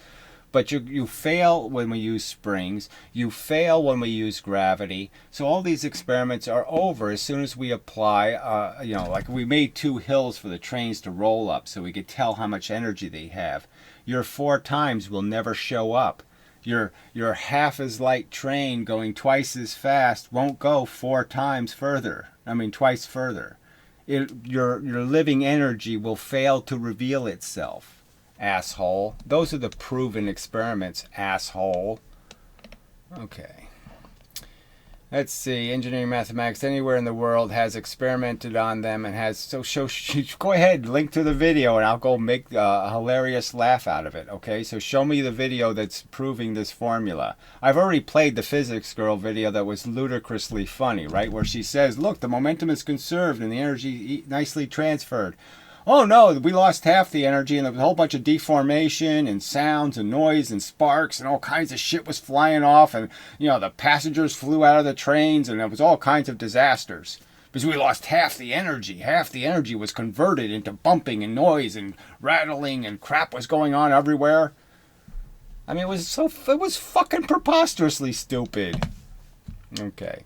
But you fail when we use springs. You fail when we use gravity. So all these experiments are over as soon as we apply, like we made 2 hills for the trains to roll up so we could tell how much energy they have. Your 4 times will never show up. Your half as light train going twice as fast won't go 4 times further. I mean, twice further. Your living energy will fail to reveal itself. Asshole. Those are the proven experiments, asshole. Okay. Let's see. Engineering mathematics anywhere in the world has experimented on them and has... So go ahead, link to the video, and I'll go make a hilarious laugh out of it. Okay, so show me the video that's proving this formula. I've already played the physics girl video that was ludicrously funny, right? Where she says, look, the momentum is conserved and the energy nicely transferred. Oh no, we lost half the energy and there was a whole bunch of deformation and sounds and noise and sparks and all kinds of shit was flying off, and the passengers flew out of the trains and there was all kinds of disasters because we lost half the energy. Half the energy was converted into bumping and noise and rattling and crap was going on everywhere. I mean, it was fucking preposterously stupid. Okay.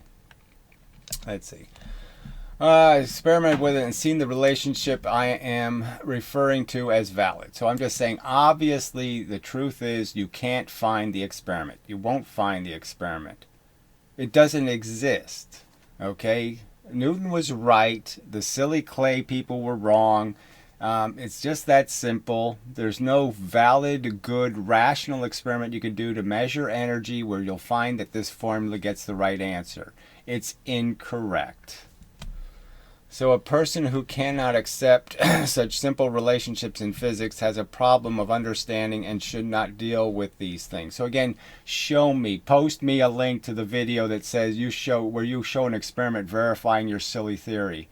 Let's see. Experimented with it and seen the relationship I am referring to as valid. So I'm just saying, obviously, the truth is you can't find the experiment. You won't find the experiment. It doesn't exist. Okay? Newton was right. The silly clay people were wrong. It's just that simple. There's no valid, good, rational experiment you can do to measure energy where you'll find that this formula gets the right answer. It's incorrect. So a person who cannot accept such simple relationships in physics has a problem of understanding and should not deal with these things. So again, post me a link to the video that says where you show an experiment verifying your silly theory.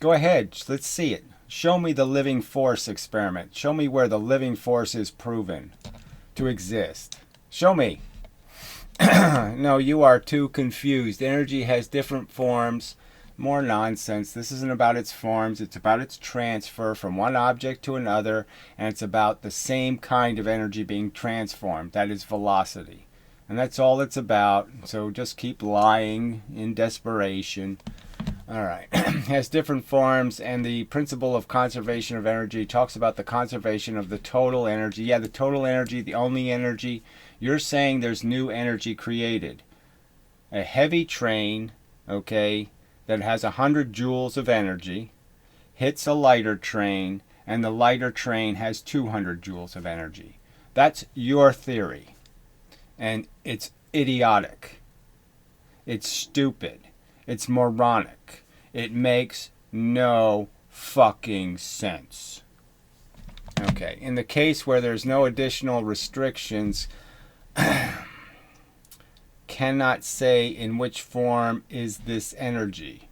Go ahead, let's see it. Show me the living force experiment. Show me where the living force is proven to exist. Show me. No, you are too confused. Energy has different forms. More nonsense. This isn't about its forms. It's about its transfer from one object to another, and it's about the same kind of energy being transformed. That is velocity. And that's all it's about. So just keep lying in desperation. All right. Has different forms, and the principle of conservation of energy talks about the conservation of the total energy. Yeah, the total energy, the only energy. You're saying there's new energy created. A heavy train, okay, that has 100 joules of energy, hits a lighter train, and the lighter train has 200 joules of energy. That's your theory. And it's idiotic. It's stupid. It's moronic. It makes no fucking sense. Okay, in the case where there's no additional restrictions, cannot say in which form is this energy.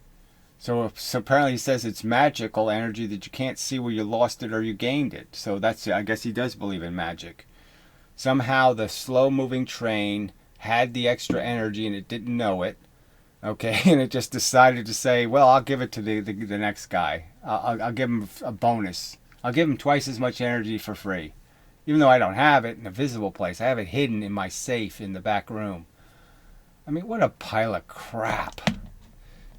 So apparently he says it's magical energy that you can't see where you lost it or you gained it. So I guess he does believe in magic. Somehow the slow-moving train had the extra energy and it didn't know it. Okay, and it just decided to say, well, I'll give it to the next guy. I'll give him a bonus. I'll give him twice as much energy for free. Even though I don't have it in a visible place. I have it hidden in my safe in the back room. I mean, what a pile of crap.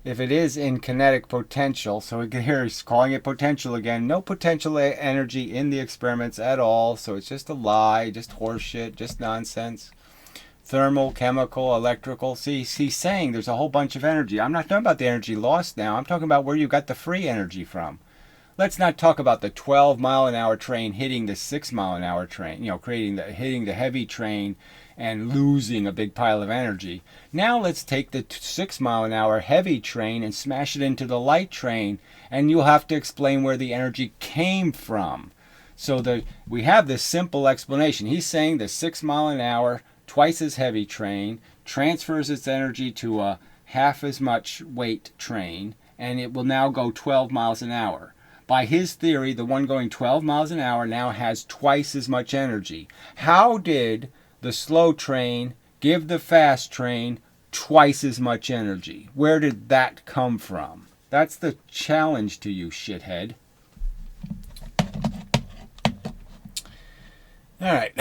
If it is in kinetic potential, so here he's calling it potential again. No potential energy in the experiments at all. So it's just a lie, just horseshit, just nonsense. Thermal, chemical, electrical. See, he's saying there's a whole bunch of energy. I'm not talking about the energy lost now. I'm talking about where you got the free energy from. Let's not talk about the 12-mile-an-hour train hitting the 6-mile-an-hour train, hitting the heavy train and losing a big pile of energy. Now let's take the 6-mile-an-hour heavy train and smash it into the light train, and you'll have to explain where the energy came from. So we have this simple explanation. He's saying the 6-mile-an-hour, twice as heavy train transfers its energy to a half as much weight train, and it will now go 12 miles an hour. By his theory, the one going 12 miles an hour now has twice as much energy. How did the slow train give the fast train twice as much energy? Where did that come from? That's the challenge to you, shithead. All right.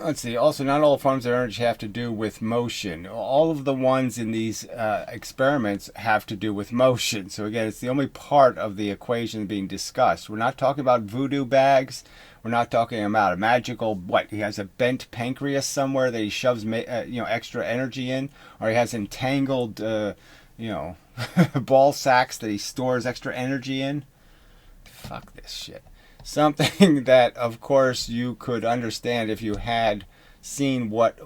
let's see. Also, not all forms of energy have to do with motion. All of the ones in these experiments have to do with motion. So again, it's the only part of the equation being discussed. We're not talking about voodoo bags. We're not talking about a magical, what, he has a bent pancreas somewhere that he shoves extra energy in, or he has entangled ball sacks that he stores extra energy in. Fuck this shit. Something that, of course, you could understand if you had seen what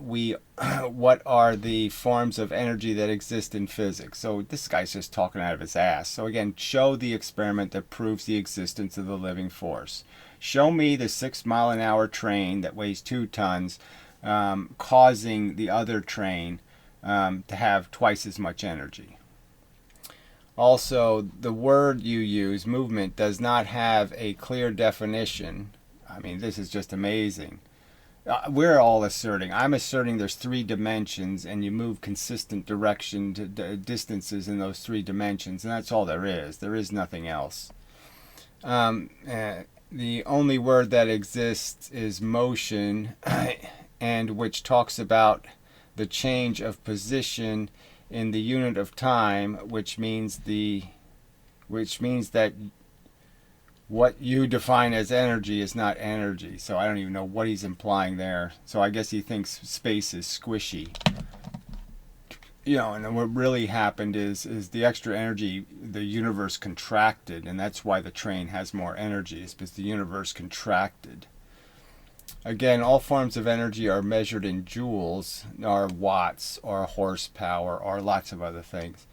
are the forms of energy that exist in physics. So this guy's just talking out of his ass. So again, show the experiment that proves the existence of the living force. Show me the 6-mile-an-hour train that weighs 2 tons causing the other train to have twice as much energy. Also, the word you use, movement, does not have a clear definition. I mean, this is just amazing. We're all asserting. I'm asserting there's 3 dimensions, and you move consistent direction to distances in those 3 dimensions, and that's all there is. There is nothing else. The only word that exists is motion, and which talks about the change of position in the unit of time, which means that what you define as energy is not energy. So I don't even know what he's implying there. So I guess he thinks space is squishy. And what really happened is the extra energy, the universe contracted, and that's why the train has more energy. It's because the universe contracted. Again, all forms of energy are measured in joules, or watts, or horsepower, or lots of other things.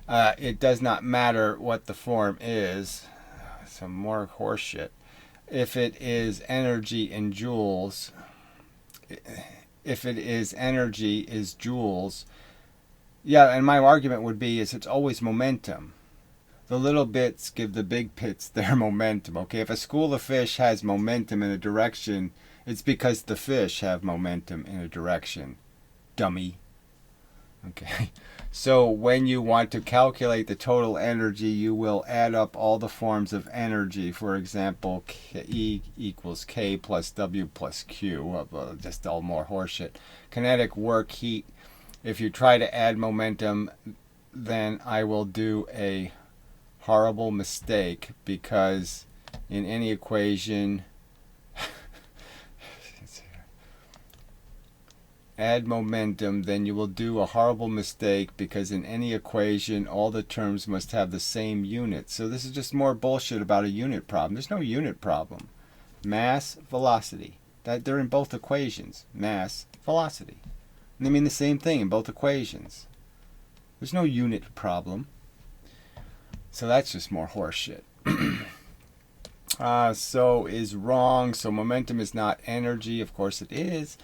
It does not matter what the form is. Some more horseshit. If it is energy in joules, if it is energy is joules, yeah, and my argument would be is it's always momentum. The little bits give the big bits their momentum. Okay, if a school of fish has momentum in a direction, it's because the fish have momentum in a direction. Dummy. Okay. So when you want to calculate the total energy, you will add up all the forms of energy. For example, E equals K plus W plus Q. Just all more horseshit. Kinetic work, heat. If you try to add momentum, then I will do a horrible mistake, because in any equation, add momentum, then you will do a horrible mistake, because in any equation all the terms must have the same unit. So this is just more bullshit about a unit problem. There's no unit problem. Mass, velocity. They're in both equations. Mass, velocity. And they mean the same thing in both equations. There's no unit problem. So that's just more horseshit. So is wrong. So momentum is not energy. Of course it is.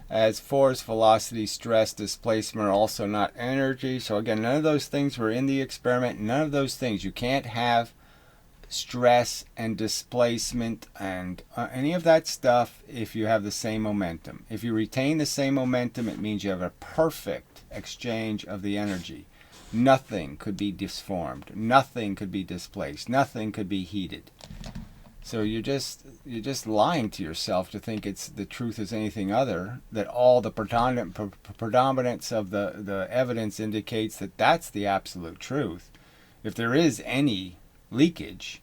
As force, velocity, stress, displacement are also not energy. So again, none of those things were in the experiment. None of those things. You can't have stress and displacement and any of that stuff if you have the same momentum. If you retain the same momentum, it means you have a perfect exchange of the energy. Nothing could be disformed. Nothing could be displaced. Nothing could be heated. So you're just lying to yourself to think it's the truth is anything other. That all the predominance of the evidence indicates that that's the absolute truth. If there is any leakage,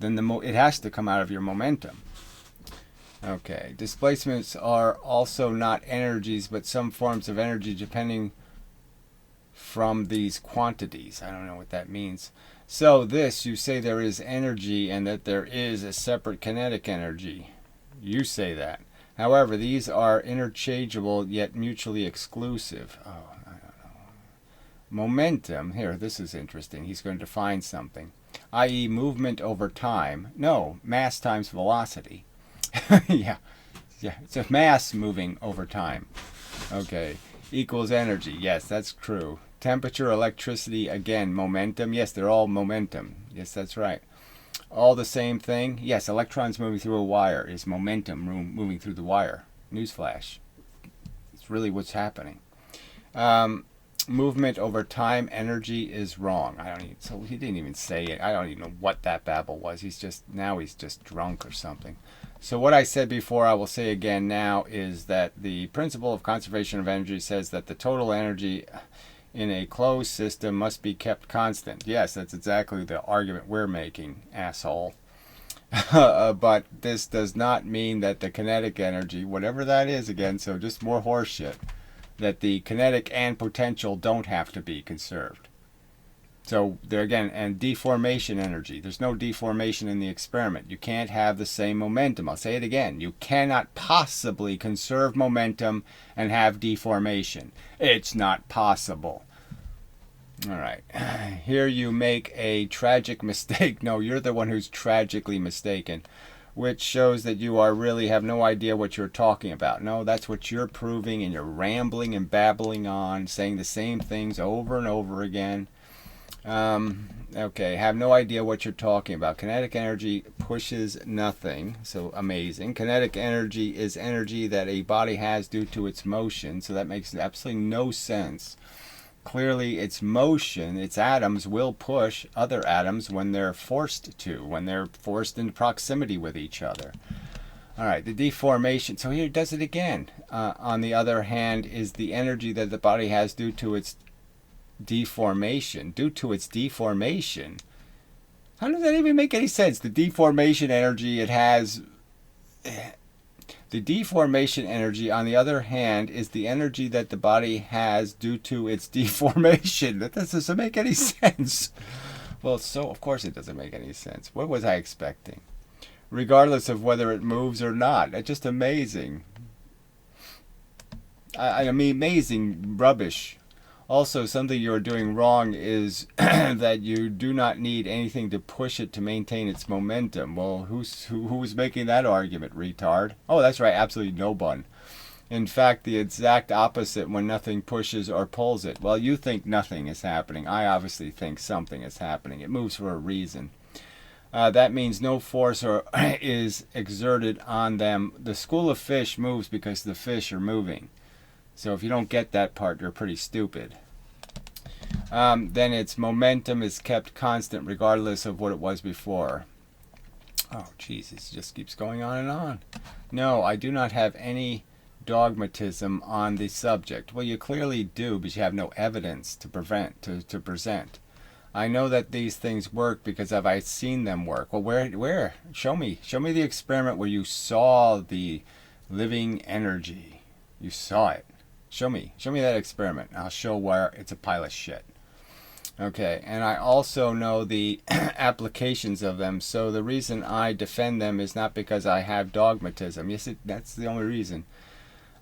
then it has to come out of your momentum. Okay, displacements are also not energies, but some forms of energy depending from these quantities. I don't know what that means. So this, you say there is energy and that there is a separate kinetic energy. You say that. However, these are interchangeable yet mutually exclusive. Oh, I don't know. Momentum, here, this is interesting. He's going to define something, i.e. movement over time. No, mass times velocity. yeah, it's a mass moving over time. Okay, equals energy. Yes, that's true. Temperature, electricity, again, momentum. Yes, they're all momentum. Yes, that's right. All the same thing. Yes, electrons moving through a wire is momentum moving through the wire. Newsflash. It's really what's happening. Movement over time, energy is wrong. So he didn't even say it. I don't even know what that babble was. He's just drunk or something. So what I said before, I will say again now, is that the principle of conservation of energy says that the total energy in a closed system must be kept constant. Yes, that's exactly the argument we're making, asshole. But this does not mean that the kinetic energy, whatever that is again, so just more horseshit, that the kinetic and potential don't have to be conserved. So there again, and deformation energy. There's no deformation in the experiment. You can't have the same momentum. I'll say it again. You cannot possibly conserve momentum and have deformation. It's not possible. All right. Here you make a tragic mistake. No, you're the one who's tragically mistaken, which shows that you are really have no idea what you're talking about. No, that's what you're proving, and you're rambling and babbling on, saying the same things over and over again. Okay, have no idea what you're talking about. Kinetic energy pushes nothing, so amazing. Kinetic energy is energy that a body has due to its motion, so that makes absolutely no sense. Clearly, its motion, its atoms will push other atoms when they're forced to, when they're forced into proximity with each other. All right, the deformation. So here it does it again. On the other hand, is the energy that the body has due to its deformation. Due to its deformation. How does that even make any sense? The deformation energy it has. The deformation energy, on the other hand, is the energy that the body has due to its deformation. That doesn't make any sense. Well, so of course it doesn't make any sense. What was I expecting? Regardless of whether it moves or not. It's just amazing. I mean, amazing rubbish. Also, something you're doing wrong is that you do not need anything to push it to maintain its momentum. Well, who's making that argument, retard? Oh, that's right, absolutely no one. In fact, the exact opposite when nothing pushes or pulls it. Well, you think nothing is happening. I obviously think something is happening. It moves for a reason. That means no force is exerted on them. The school of fish moves because the fish are moving. So if you don't get that part, you're pretty stupid. Then its momentum is kept constant regardless of what it was before. Oh, Jesus, it just keeps going on and on. No, I do not have any dogmatism on the subject. Well, you clearly do, but you have no evidence to present. I know that these things work because I've seen them work. Well, where? Show me the experiment where you saw the living energy. You saw it. Show me that experiment. I'll show where it's a pile of shit. Okay, and I also know the applications of them, so the reason I defend them is not because I have dogmatism. Yes, that's the only reason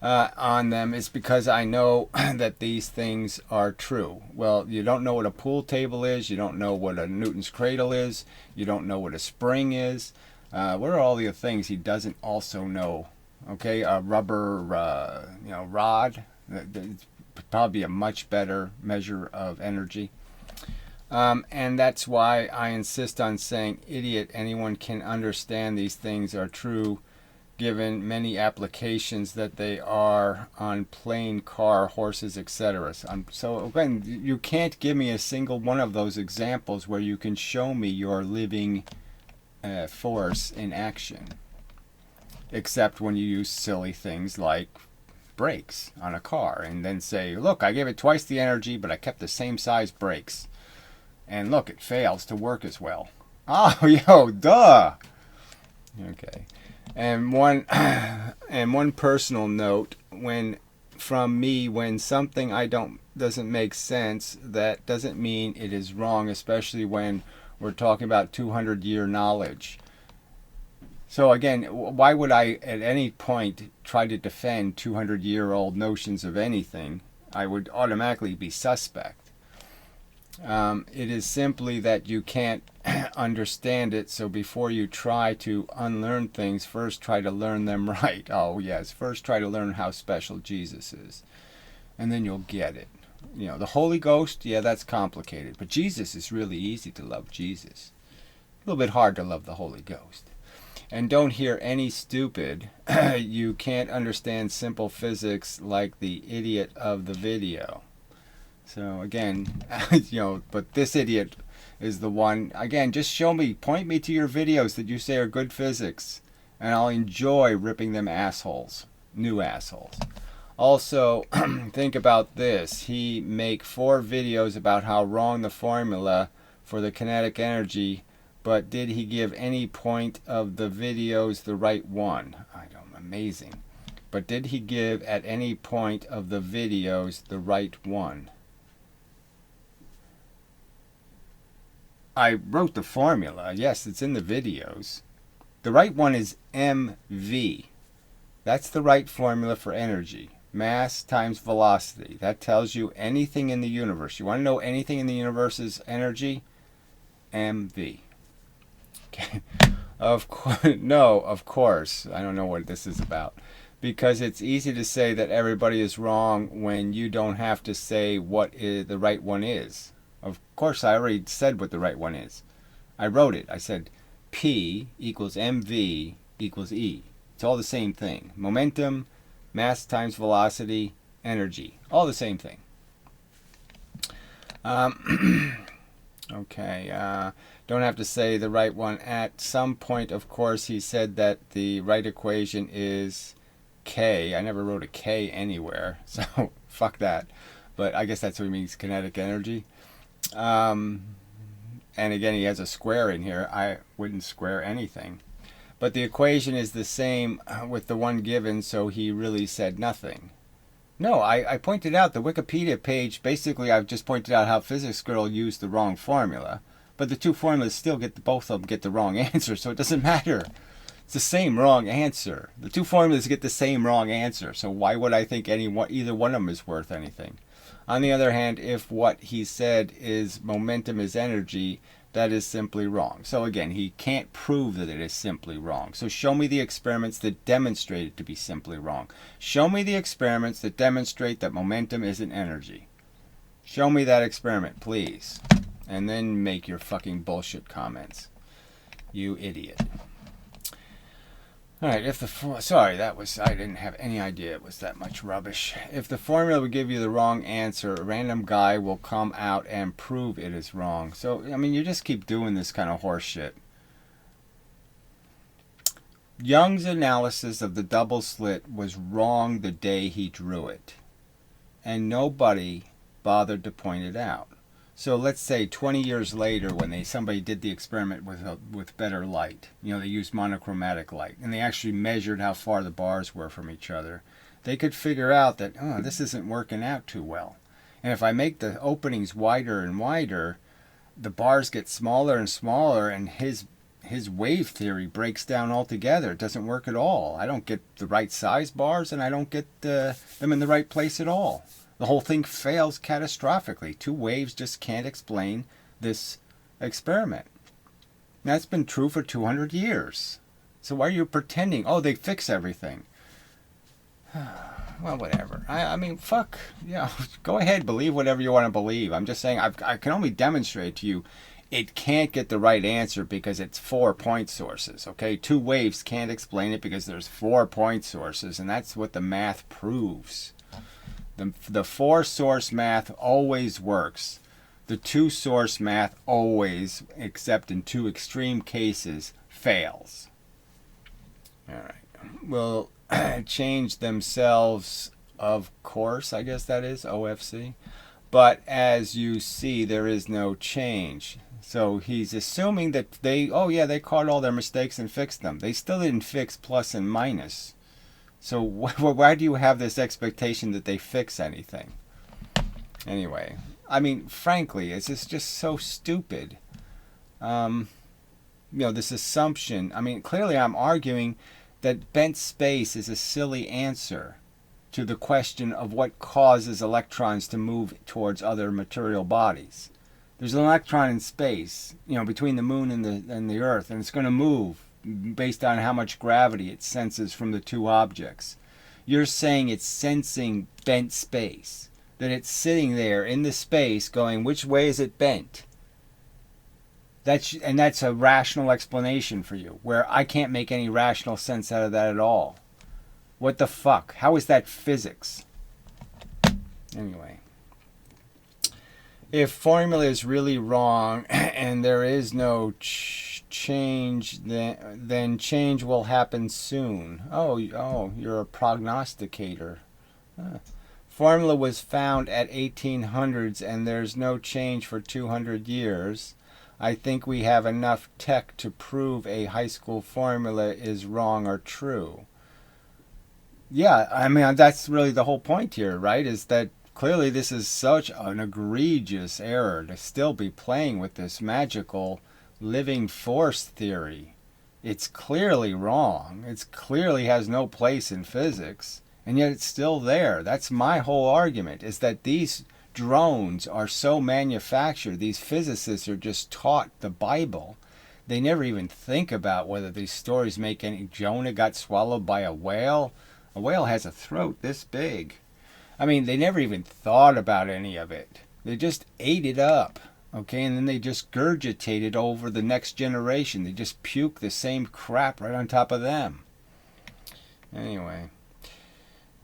on them. Is because I know that these things are true. Well, you don't know what a pool table is, you don't know what a Newton's cradle is, you don't know what a spring is. What are all the things he doesn't also know? Okay, a rubber rod. It's probably a much better measure of energy. And that's why I insist on saying, idiot, anyone can understand these things are true given many applications that they are on plane, car, horses, etc. So again, you can't give me a single one of those examples where you can show me your living force in action. Except when you use silly things like brakes on a car and then say, look, I gave it twice the energy, but I kept the same size brakes. And look, it fails to work as well. Oh, yo, duh. Okay. And one personal note, when something doesn't make sense, that doesn't mean it is wrong, especially when we're talking about 200-year knowledge. So again, why would I at any point try to defend 200-year-old notions of anything? I would automatically be suspect. It is simply that you can't understand it, so before you try to unlearn things, first try to learn them right. Oh yes, first try to learn how special Jesus is, and then you'll get it. You know, the Holy Ghost, yeah, that's complicated, but Jesus is really easy to love. Jesus. A little bit hard to love the Holy Ghost. And don't hear any stupid, you can't understand simple physics like the idiot of the video. So again, but this idiot is the one, again, just point me to your videos that you say are good physics. And I'll enjoy ripping them assholes. New assholes. Also, think about this. He make 4 videos about how wrong the formula for the kinetic energy, but did he give any point of the videos the right one? I don't, amazing. But did he give at any point of the videos the right one? I wrote the formula. Yes, it's in the videos. The right one is mv. That's the right formula for energy. Mass times velocity. That tells you anything in the universe. You want to know anything in the universe's energy? mv. Okay. Of course, no, of course. I don't know what this is about. Because it's easy to say that everybody is wrong when you don't have to say what the right one is. Of course, I already said what the right one is. I wrote it. I said P equals mv equals E. It's all the same thing. Momentum, mass times velocity, energy. All the same thing. Okay. Don't have to say the right one. At some point, of course, he said that the right equation is K. I never wrote a K anywhere, so fuck that. But I guess that's what he means, kinetic energy. And again, he has a square in here. I wouldn't square anything. But the equation is the same with the one given, so he really said nothing. No, I pointed out the Wikipedia page. Basically, I've just pointed out how Physics Girl used the wrong formula. But the 2 formulas still both of them get the wrong answer, so it doesn't matter. It's the same wrong answer. The 2 formulas get the same wrong answer, so why would I think either one of them is worth anything? On the other hand, if what he said is momentum is energy, that is simply wrong. So again, he can't prove that it is simply wrong. So show me the experiments that demonstrate it to be simply wrong. Show me the experiments that demonstrate that momentum isn't energy. Show me that experiment, please. And then make your fucking bullshit comments. You idiot. Alright, I didn't have any idea it was that much rubbish. If the formula would give you the wrong answer, a random guy will come out and prove it is wrong. So, I mean, you just keep doing this kind of horse shit. Young's analysis of the double slit was wrong the day he drew it. And nobody bothered to point it out. So let's say 20 years later, when somebody did the experiment with better light, they used monochromatic light, and they actually measured how far the bars were from each other, they could figure out that, this isn't working out too well. And if I make the openings wider and wider, the bars get smaller and smaller, and his wave theory breaks down altogether. It doesn't work at all. I don't get the right size bars, and I don't get them in the right place at all. The whole thing fails catastrophically. 2 waves just can't explain this experiment. That's been true for 200 years. So why are you pretending, they fix everything? Well, whatever. I mean, fuck. Go ahead, believe whatever you want to believe. I'm just saying, I can only demonstrate to you it can't get the right answer because it's 4 point sources, okay? 2 waves can't explain it because there's 4 point sources, and that's what the math proves. The 4 source math always works. The 2 source math always, except in 2 extreme cases, fails. Alright. Will change themselves, of course, I guess that is, OFC. But as you see, there is no change. So he's assuming that they caught all their mistakes and fixed them. They still didn't fix plus and minus. So why do you have this expectation that they fix anything? Anyway, I mean, frankly, it's just so stupid. This assumption. I mean, clearly I'm arguing that bent space is a silly answer to the question of what causes electrons to move towards other material bodies. There's an electron in space, between the moon and the Earth, and it's going to move based on how much gravity it senses from the 2 objects. You're saying it's sensing bent space, that it's sitting there in the space going, which way is it bent? That's a rational explanation for you, where I can't make any rational sense out of that at all. What the fuck? How is that physics? Anyway. If formula is really wrong and there is no change, then change will happen soon. Oh, you're a prognosticator. Huh. Formula was found at 1800s and there's no change for 200 years. I think we have enough tech to prove a high school formula is wrong or true. Yeah, I mean, that's really the whole point here, right? Is that clearly this is such an egregious error to still be playing with this magical living force theory. It's clearly wrong. It clearly has no place in physics, and yet it's still there. That's my whole argument, is that these drones are so manufactured, these physicists are just taught the Bible. They never even think about whether these stories make any. Jonah got swallowed by a whale. A whale has a throat this big. I mean, they never even thought about any of it. They just ate it up, okay? And then they just gurgitate it over the next generation. They just puke the same crap right on top of them. Anyway,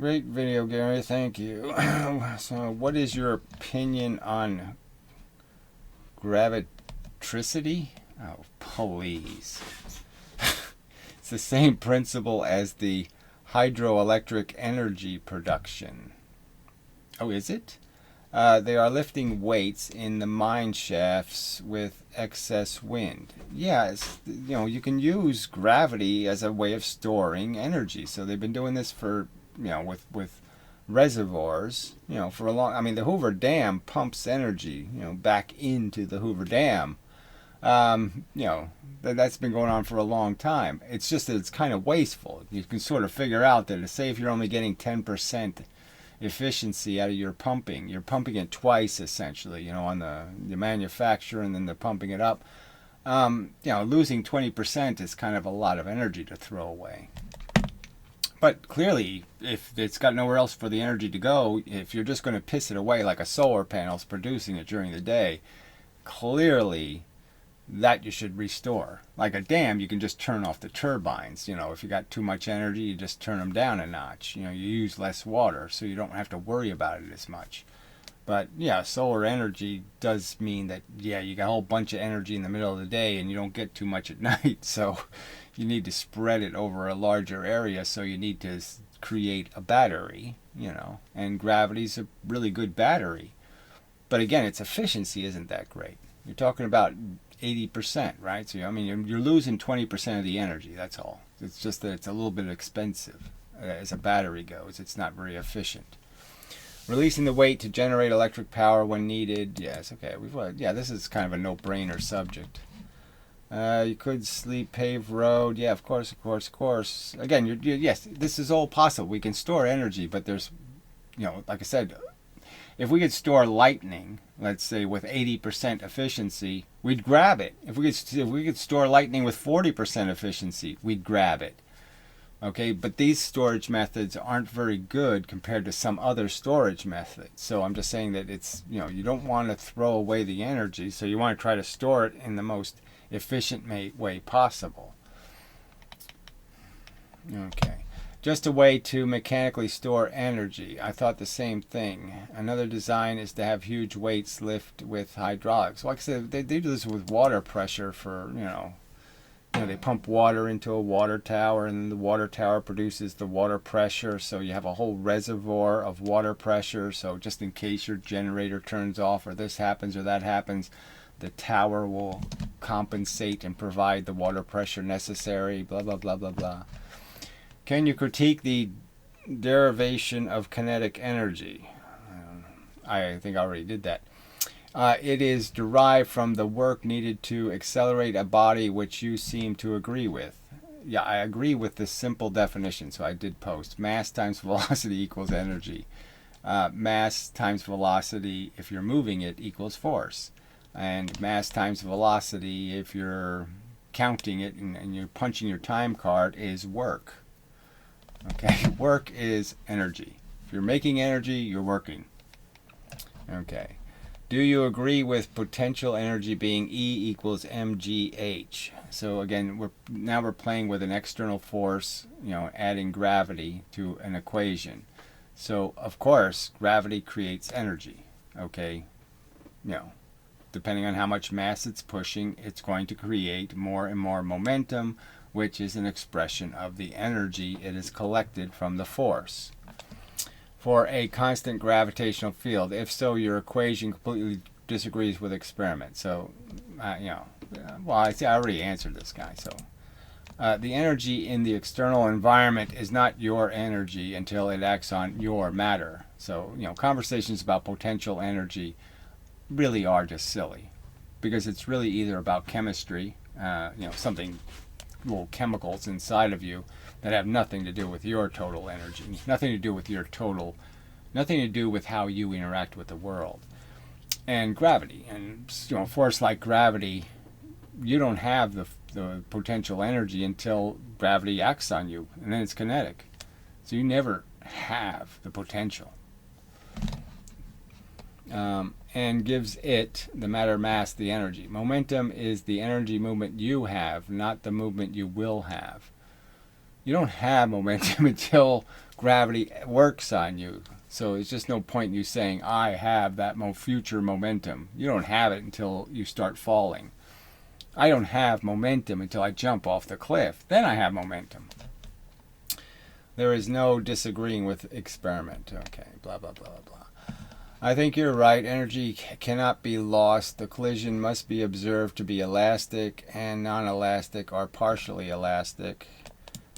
great video, Gary. Thank you. So, what is your opinion on gravitricity? Oh, please. It's the same principle as the hydroelectric energy production. Oh, is it? They are lifting weights in the mine shafts with excess wind. Yeah, you can use gravity as a way of storing energy. So they've been doing this for, with reservoirs, for a long. I mean, the Hoover Dam pumps energy, back into the Hoover Dam. That's been going on for a long time. It's just that it's kind of wasteful. You can sort of figure out that, say, if you're only getting 10% efficiency out of your pumping, you're pumping it twice essentially, on the manufacturer, and then they're pumping it up. Losing 20% is kind of a lot of energy to throw away. But clearly, if it's got nowhere else for the energy to go, if you're just going to piss it away like a solar panel's producing it during the day, clearly that you should restore. Like a dam, you can just turn off the turbines. If you got too much energy, you just turn them down a notch. You use less water, so you don't have to worry about it as much. But yeah, solar energy does mean that, you got a whole bunch of energy in the middle of the day and you don't get too much at night. So you need to spread it over a larger area. So you need to create a battery, and gravity's a really good battery. But again, its efficiency isn't that great. You're talking about 80%, right? So you're losing 20% of the energy. That's all. It's just that it's a little bit expensive as a battery goes. It's not very efficient. Releasing the weight to generate electric power when needed. Yes, okay. This is kind of a no-brainer subject. You could sleep paved road. Yeah, of course. Again, yes, this is all possible. We can store energy, but there's, like I said, if we could store lightning, let's say with 80% efficiency, we'd grab it. If we could store lightning with 40% efficiency, we'd grab it. Okay, but these storage methods aren't very good compared to some other storage methods. So I'm just saying that it's, you don't want to throw away the energy, so you want to try to store it in the most efficient way possible. Okay. Just a way to mechanically store energy. I thought the same thing. Another design is to have huge weights lift with hydraulics. Like I said, they do this with water pressure for, they pump water into a water tower, and then the water tower produces the water pressure. So you have a whole reservoir of water pressure. So just in case your generator turns off or this happens or that happens, the tower will compensate and provide the water pressure necessary, blah, blah, blah, blah, blah. Can you critique the derivation of kinetic energy? I think I already did that. It is derived from the work needed to accelerate a body, which you seem to agree with. Yeah, I agree with this simple definition, so I did post. Mass times velocity equals energy. Mass times velocity, if you're moving it, equals force. And mass times velocity, if you're counting it and you're punching your time card, is work. Okay, work is energy. If you're making energy, you're working. Okay. Do you agree with potential energy being E equals mgh? So again, we're playing with an external force, adding gravity to an equation. So of course, gravity creates energy. Okay, depending on how much mass it's pushing, it's going to create more and more momentum, which is an expression of the energy it has collected from the force. For a constant gravitational field, if so, your equation completely disagrees with experiment. So, well, I already answered this guy. So, the energy in the external environment is not your energy until it acts on your matter. So, conversations about potential energy really are just silly, because it's really either about chemistry, something, little chemicals inside of you that have nothing to do with your total energy, nothing to do with how you interact with the world. And gravity, and force like gravity, you don't have the potential energy until gravity acts on you, and then it's kinetic. So you never have the potential. And gives it, the matter mass, the energy. Momentum is the energy movement you have, not the movement you will have. You don't have momentum until gravity works on you. So it's just no point in you saying, I have that future momentum. You don't have it until you start falling. I don't have momentum until I jump off the cliff. Then I have momentum. There is no disagreeing with experiment. Okay, blah, blah, blah, blah. I think you're right. Energy cannot be lost. The collision must be observed to be elastic and non-elastic or partially elastic.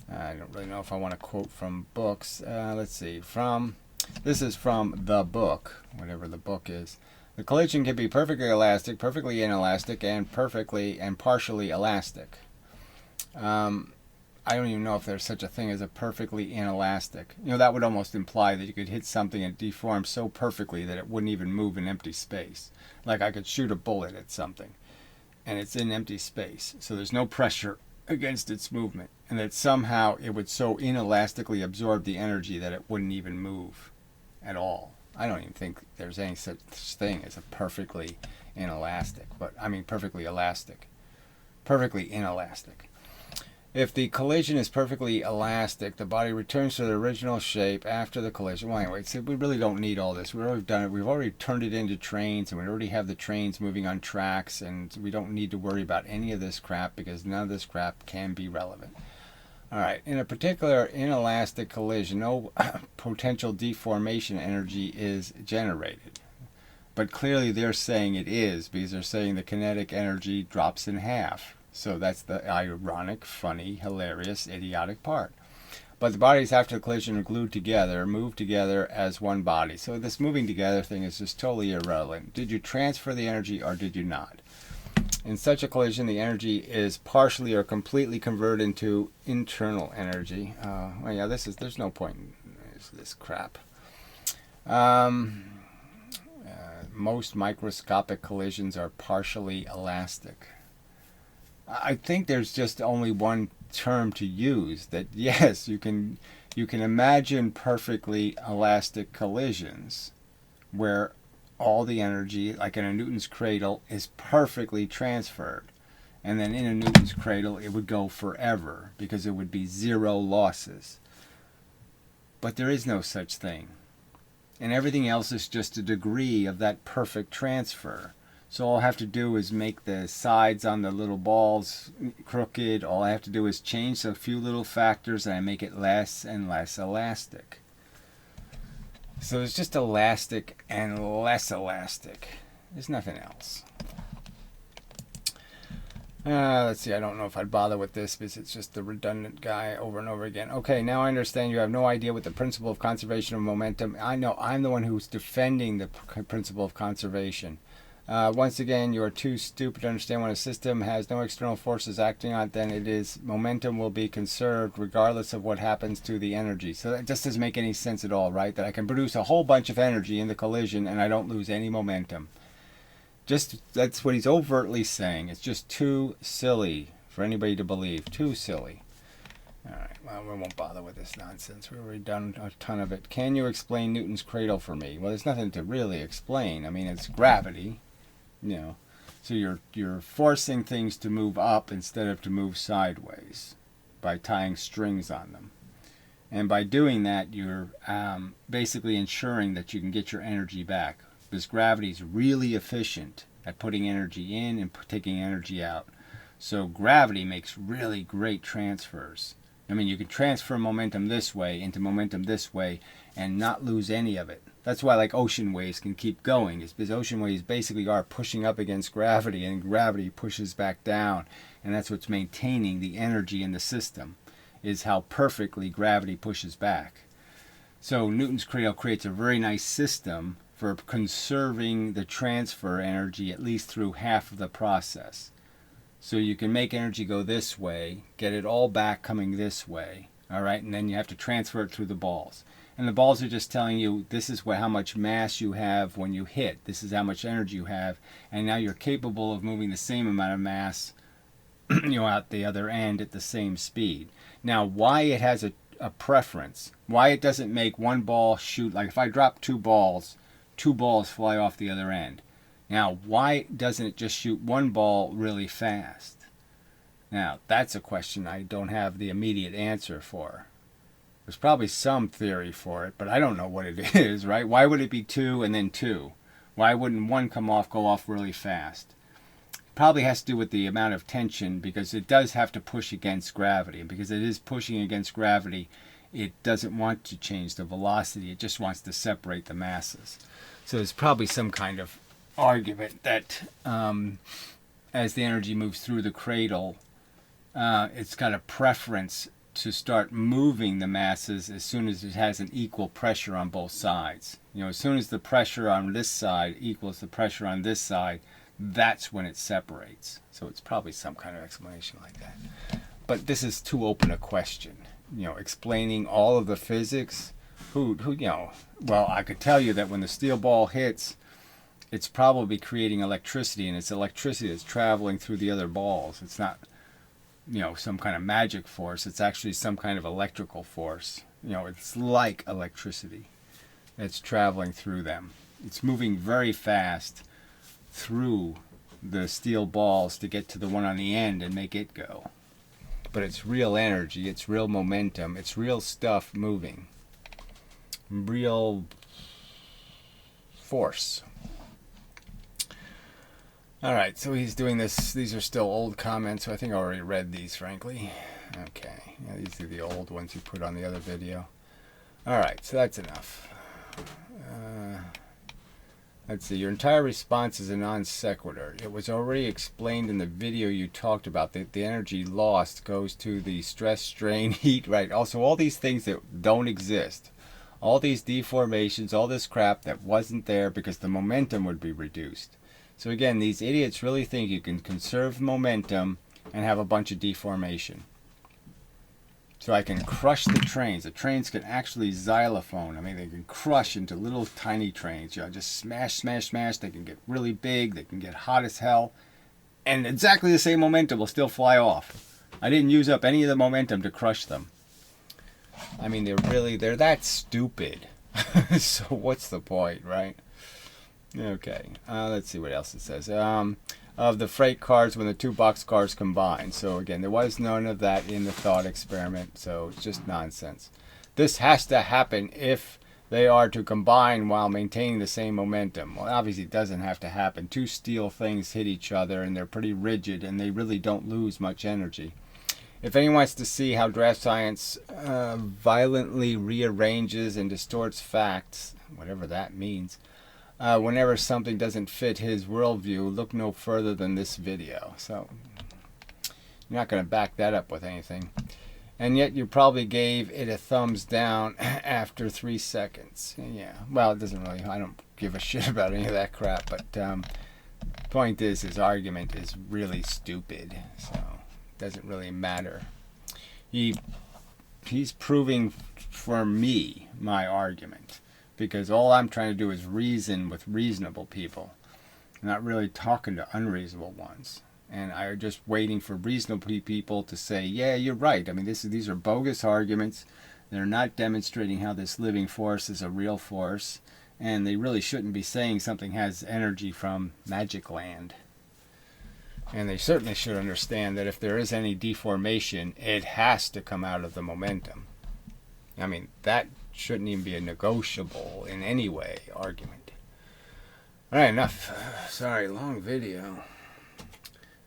I don't really know if I want to quote from books. Let's see. This is from the book, whatever the book is. The collision can be perfectly elastic, perfectly inelastic, and perfectly and partially elastic. I don't even know if there's such a thing as a perfectly inelastic. That would almost imply that you could hit something and deform so perfectly that it wouldn't even move in empty space. Like I could shoot a bullet at something, and it's in empty space, so there's no pressure against its movement, and that somehow it would so inelastically absorb the energy that it wouldn't even move at all. I don't even think there's any such thing as a perfectly inelastic, but I mean perfectly elastic. Perfectly inelastic. If the collision is perfectly elastic, the body returns to the original shape after the collision. Well, anyway, so we really don't need all this. We've already done it. We've already turned it into trains, and we already have the trains moving on tracks, and we don't need to worry about any of this crap because none of this crap can be relevant. All right, in a particular inelastic collision, no potential deformation energy is generated. But clearly they're saying it is, because they're saying the kinetic energy drops in half. So that's the ironic, funny, hilarious, idiotic part. But the bodies after the collision are glued together, move together as one body. So this moving together thing is just totally irrelevant. Did you transfer the energy or did you not? In such a collision, the energy is partially or completely converted into internal energy. Well, yeah, there's no point in this crap. Most microscopic collisions are partially elastic. I think there's just only one term to use, that yes, you can imagine perfectly elastic collisions where all the energy, like in a Newton's cradle, is perfectly transferred. And then in a Newton's cradle, it would go forever because it would be zero losses. But there is no such thing. And everything else is just a degree of that perfect transfer. So all I have to do is make the sides on the little balls crooked. All I have to do is change a few little factors and I make it less and less elastic. So it's just elastic and less elastic. There's nothing else. Let's see, I don't know if I'd bother with this because it's just the redundant guy over and over again. Okay, now I understand you have no idea what the principle of conservation of momentum. I know, I'm the one who's defending the principle of conservation. Once again, you are too stupid to understand when a system has no external forces acting on it, then it is momentum will be conserved regardless of what happens to the energy. So that just doesn't make any sense at all, right? That I can produce a whole bunch of energy in the collision and I don't lose any momentum. That's what he's overtly saying. It's just too silly for anybody to believe. Too silly. All right, well, we won't bother with this nonsense. We've already done a ton of it. Can you explain Newton's cradle for me? Well, there's nothing to really explain. I mean, it's gravity. So you're forcing things to move up instead of to move sideways by tying strings on them. And by doing that, you're basically ensuring that you can get your energy back. Because gravity is really efficient at putting energy in and taking energy out. So gravity makes really great transfers. I mean, you can transfer momentum this way into momentum this way and not lose any of it. That's why like ocean waves can keep going. It's because ocean waves basically are pushing up against gravity, and gravity pushes back down. And that's what's maintaining the energy in the system, is how perfectly gravity pushes back. So Newton's cradle creates a very nice system for conserving the transfer energy at least through half of the process. So you can make energy go this way, get it all back coming this way, all right? And then you have to transfer it through the balls. And the balls are just telling you this is how much mass you have when you hit. This is how much energy you have. And now you're capable of moving the same amount of mass out the other end at the same speed. Now, why it has a preference, why it doesn't make one ball shoot, like if I drop two balls fly off the other end. Now, why doesn't it just shoot one ball really fast? Now, that's a question I don't have the immediate answer for. There's probably some theory for it, but I don't know what it is, right? Why would it be two and then two? Why wouldn't one go off really fast? Probably has to do with the amount of tension, because it does have to push against gravity. And because it is pushing against gravity, it doesn't want to change the velocity. It just wants to separate the masses. So there's probably some kind of argument that as the energy moves through the cradle, it's got a preference to start moving the masses as soon as it has an equal pressure on both sides. As soon as the pressure on this side equals the pressure on this side, that's when it separates. So it's probably some kind of explanation like that. But this is too open a question. Explaining all of the physics. Well, I could tell you that when the steel ball hits, it's probably creating electricity, and it's electricity that's traveling through the other balls. It's not, some kind of magic force. It's actually some kind of electrical force. It's like electricity that's traveling through them. It's moving very fast through the steel balls to get to the one on the end and make it go. But it's real energy, it's real momentum, it's real stuff moving. Real force. Alright, so he's doing this. These are still old comments, so I think I already read these, frankly. Okay, yeah, these are the old ones you put on the other video. Alright, so that's enough. Let's see, your entire response is a non sequitur. It was already explained in the video you talked about that the energy lost goes to the stress, strain, heat, right? Also, all these things that don't exist. All these deformations, all this crap that wasn't there because the momentum would be reduced. So again, these idiots really think you can conserve momentum and have a bunch of deformation. So I can crush the trains. The trains can actually xylophone. I mean, they can crush into little tiny trains. Just smash, smash, smash. They can get really big. They can get hot as hell. And exactly the same momentum will still fly off. I didn't use up any of the momentum to crush them. I mean, they're that stupid. So what's the point, right? Okay, let's see what else it says. Of the freight cars when the two boxcars combine. So again, there was none of that in the thought experiment, so it's just nonsense. This has to happen if they are to combine while maintaining the same momentum. Well, obviously it doesn't have to happen. Two steel things hit each other and they're pretty rigid and they really don't lose much energy. If anyone wants to see how DraftScience violently rearranges and distorts facts, whatever that means, whenever something doesn't fit his worldview, look no further than this video. So you're not going to back that up with anything. And yet you probably gave it a thumbs down after 3 seconds. Yeah, well, it doesn't really, I don't give a shit about any of that crap. But point is, his argument is really stupid. So it doesn't really matter. He's proving for me my argument. Because all I'm trying to do is reason with reasonable people. I'm not really talking to unreasonable ones. And I'm just waiting for reasonable people to say, yeah, you're right. I mean, these are bogus arguments. They're not demonstrating how this living force is a real force. And they really shouldn't be saying something has energy from magic land. And they certainly should understand that if there is any deformation, it has to come out of the momentum. I mean, that shouldn't even be a negotiable in any way argument. All right, enough. Sorry, long video.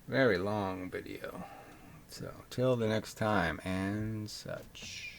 Very long video. So, till the next time and such.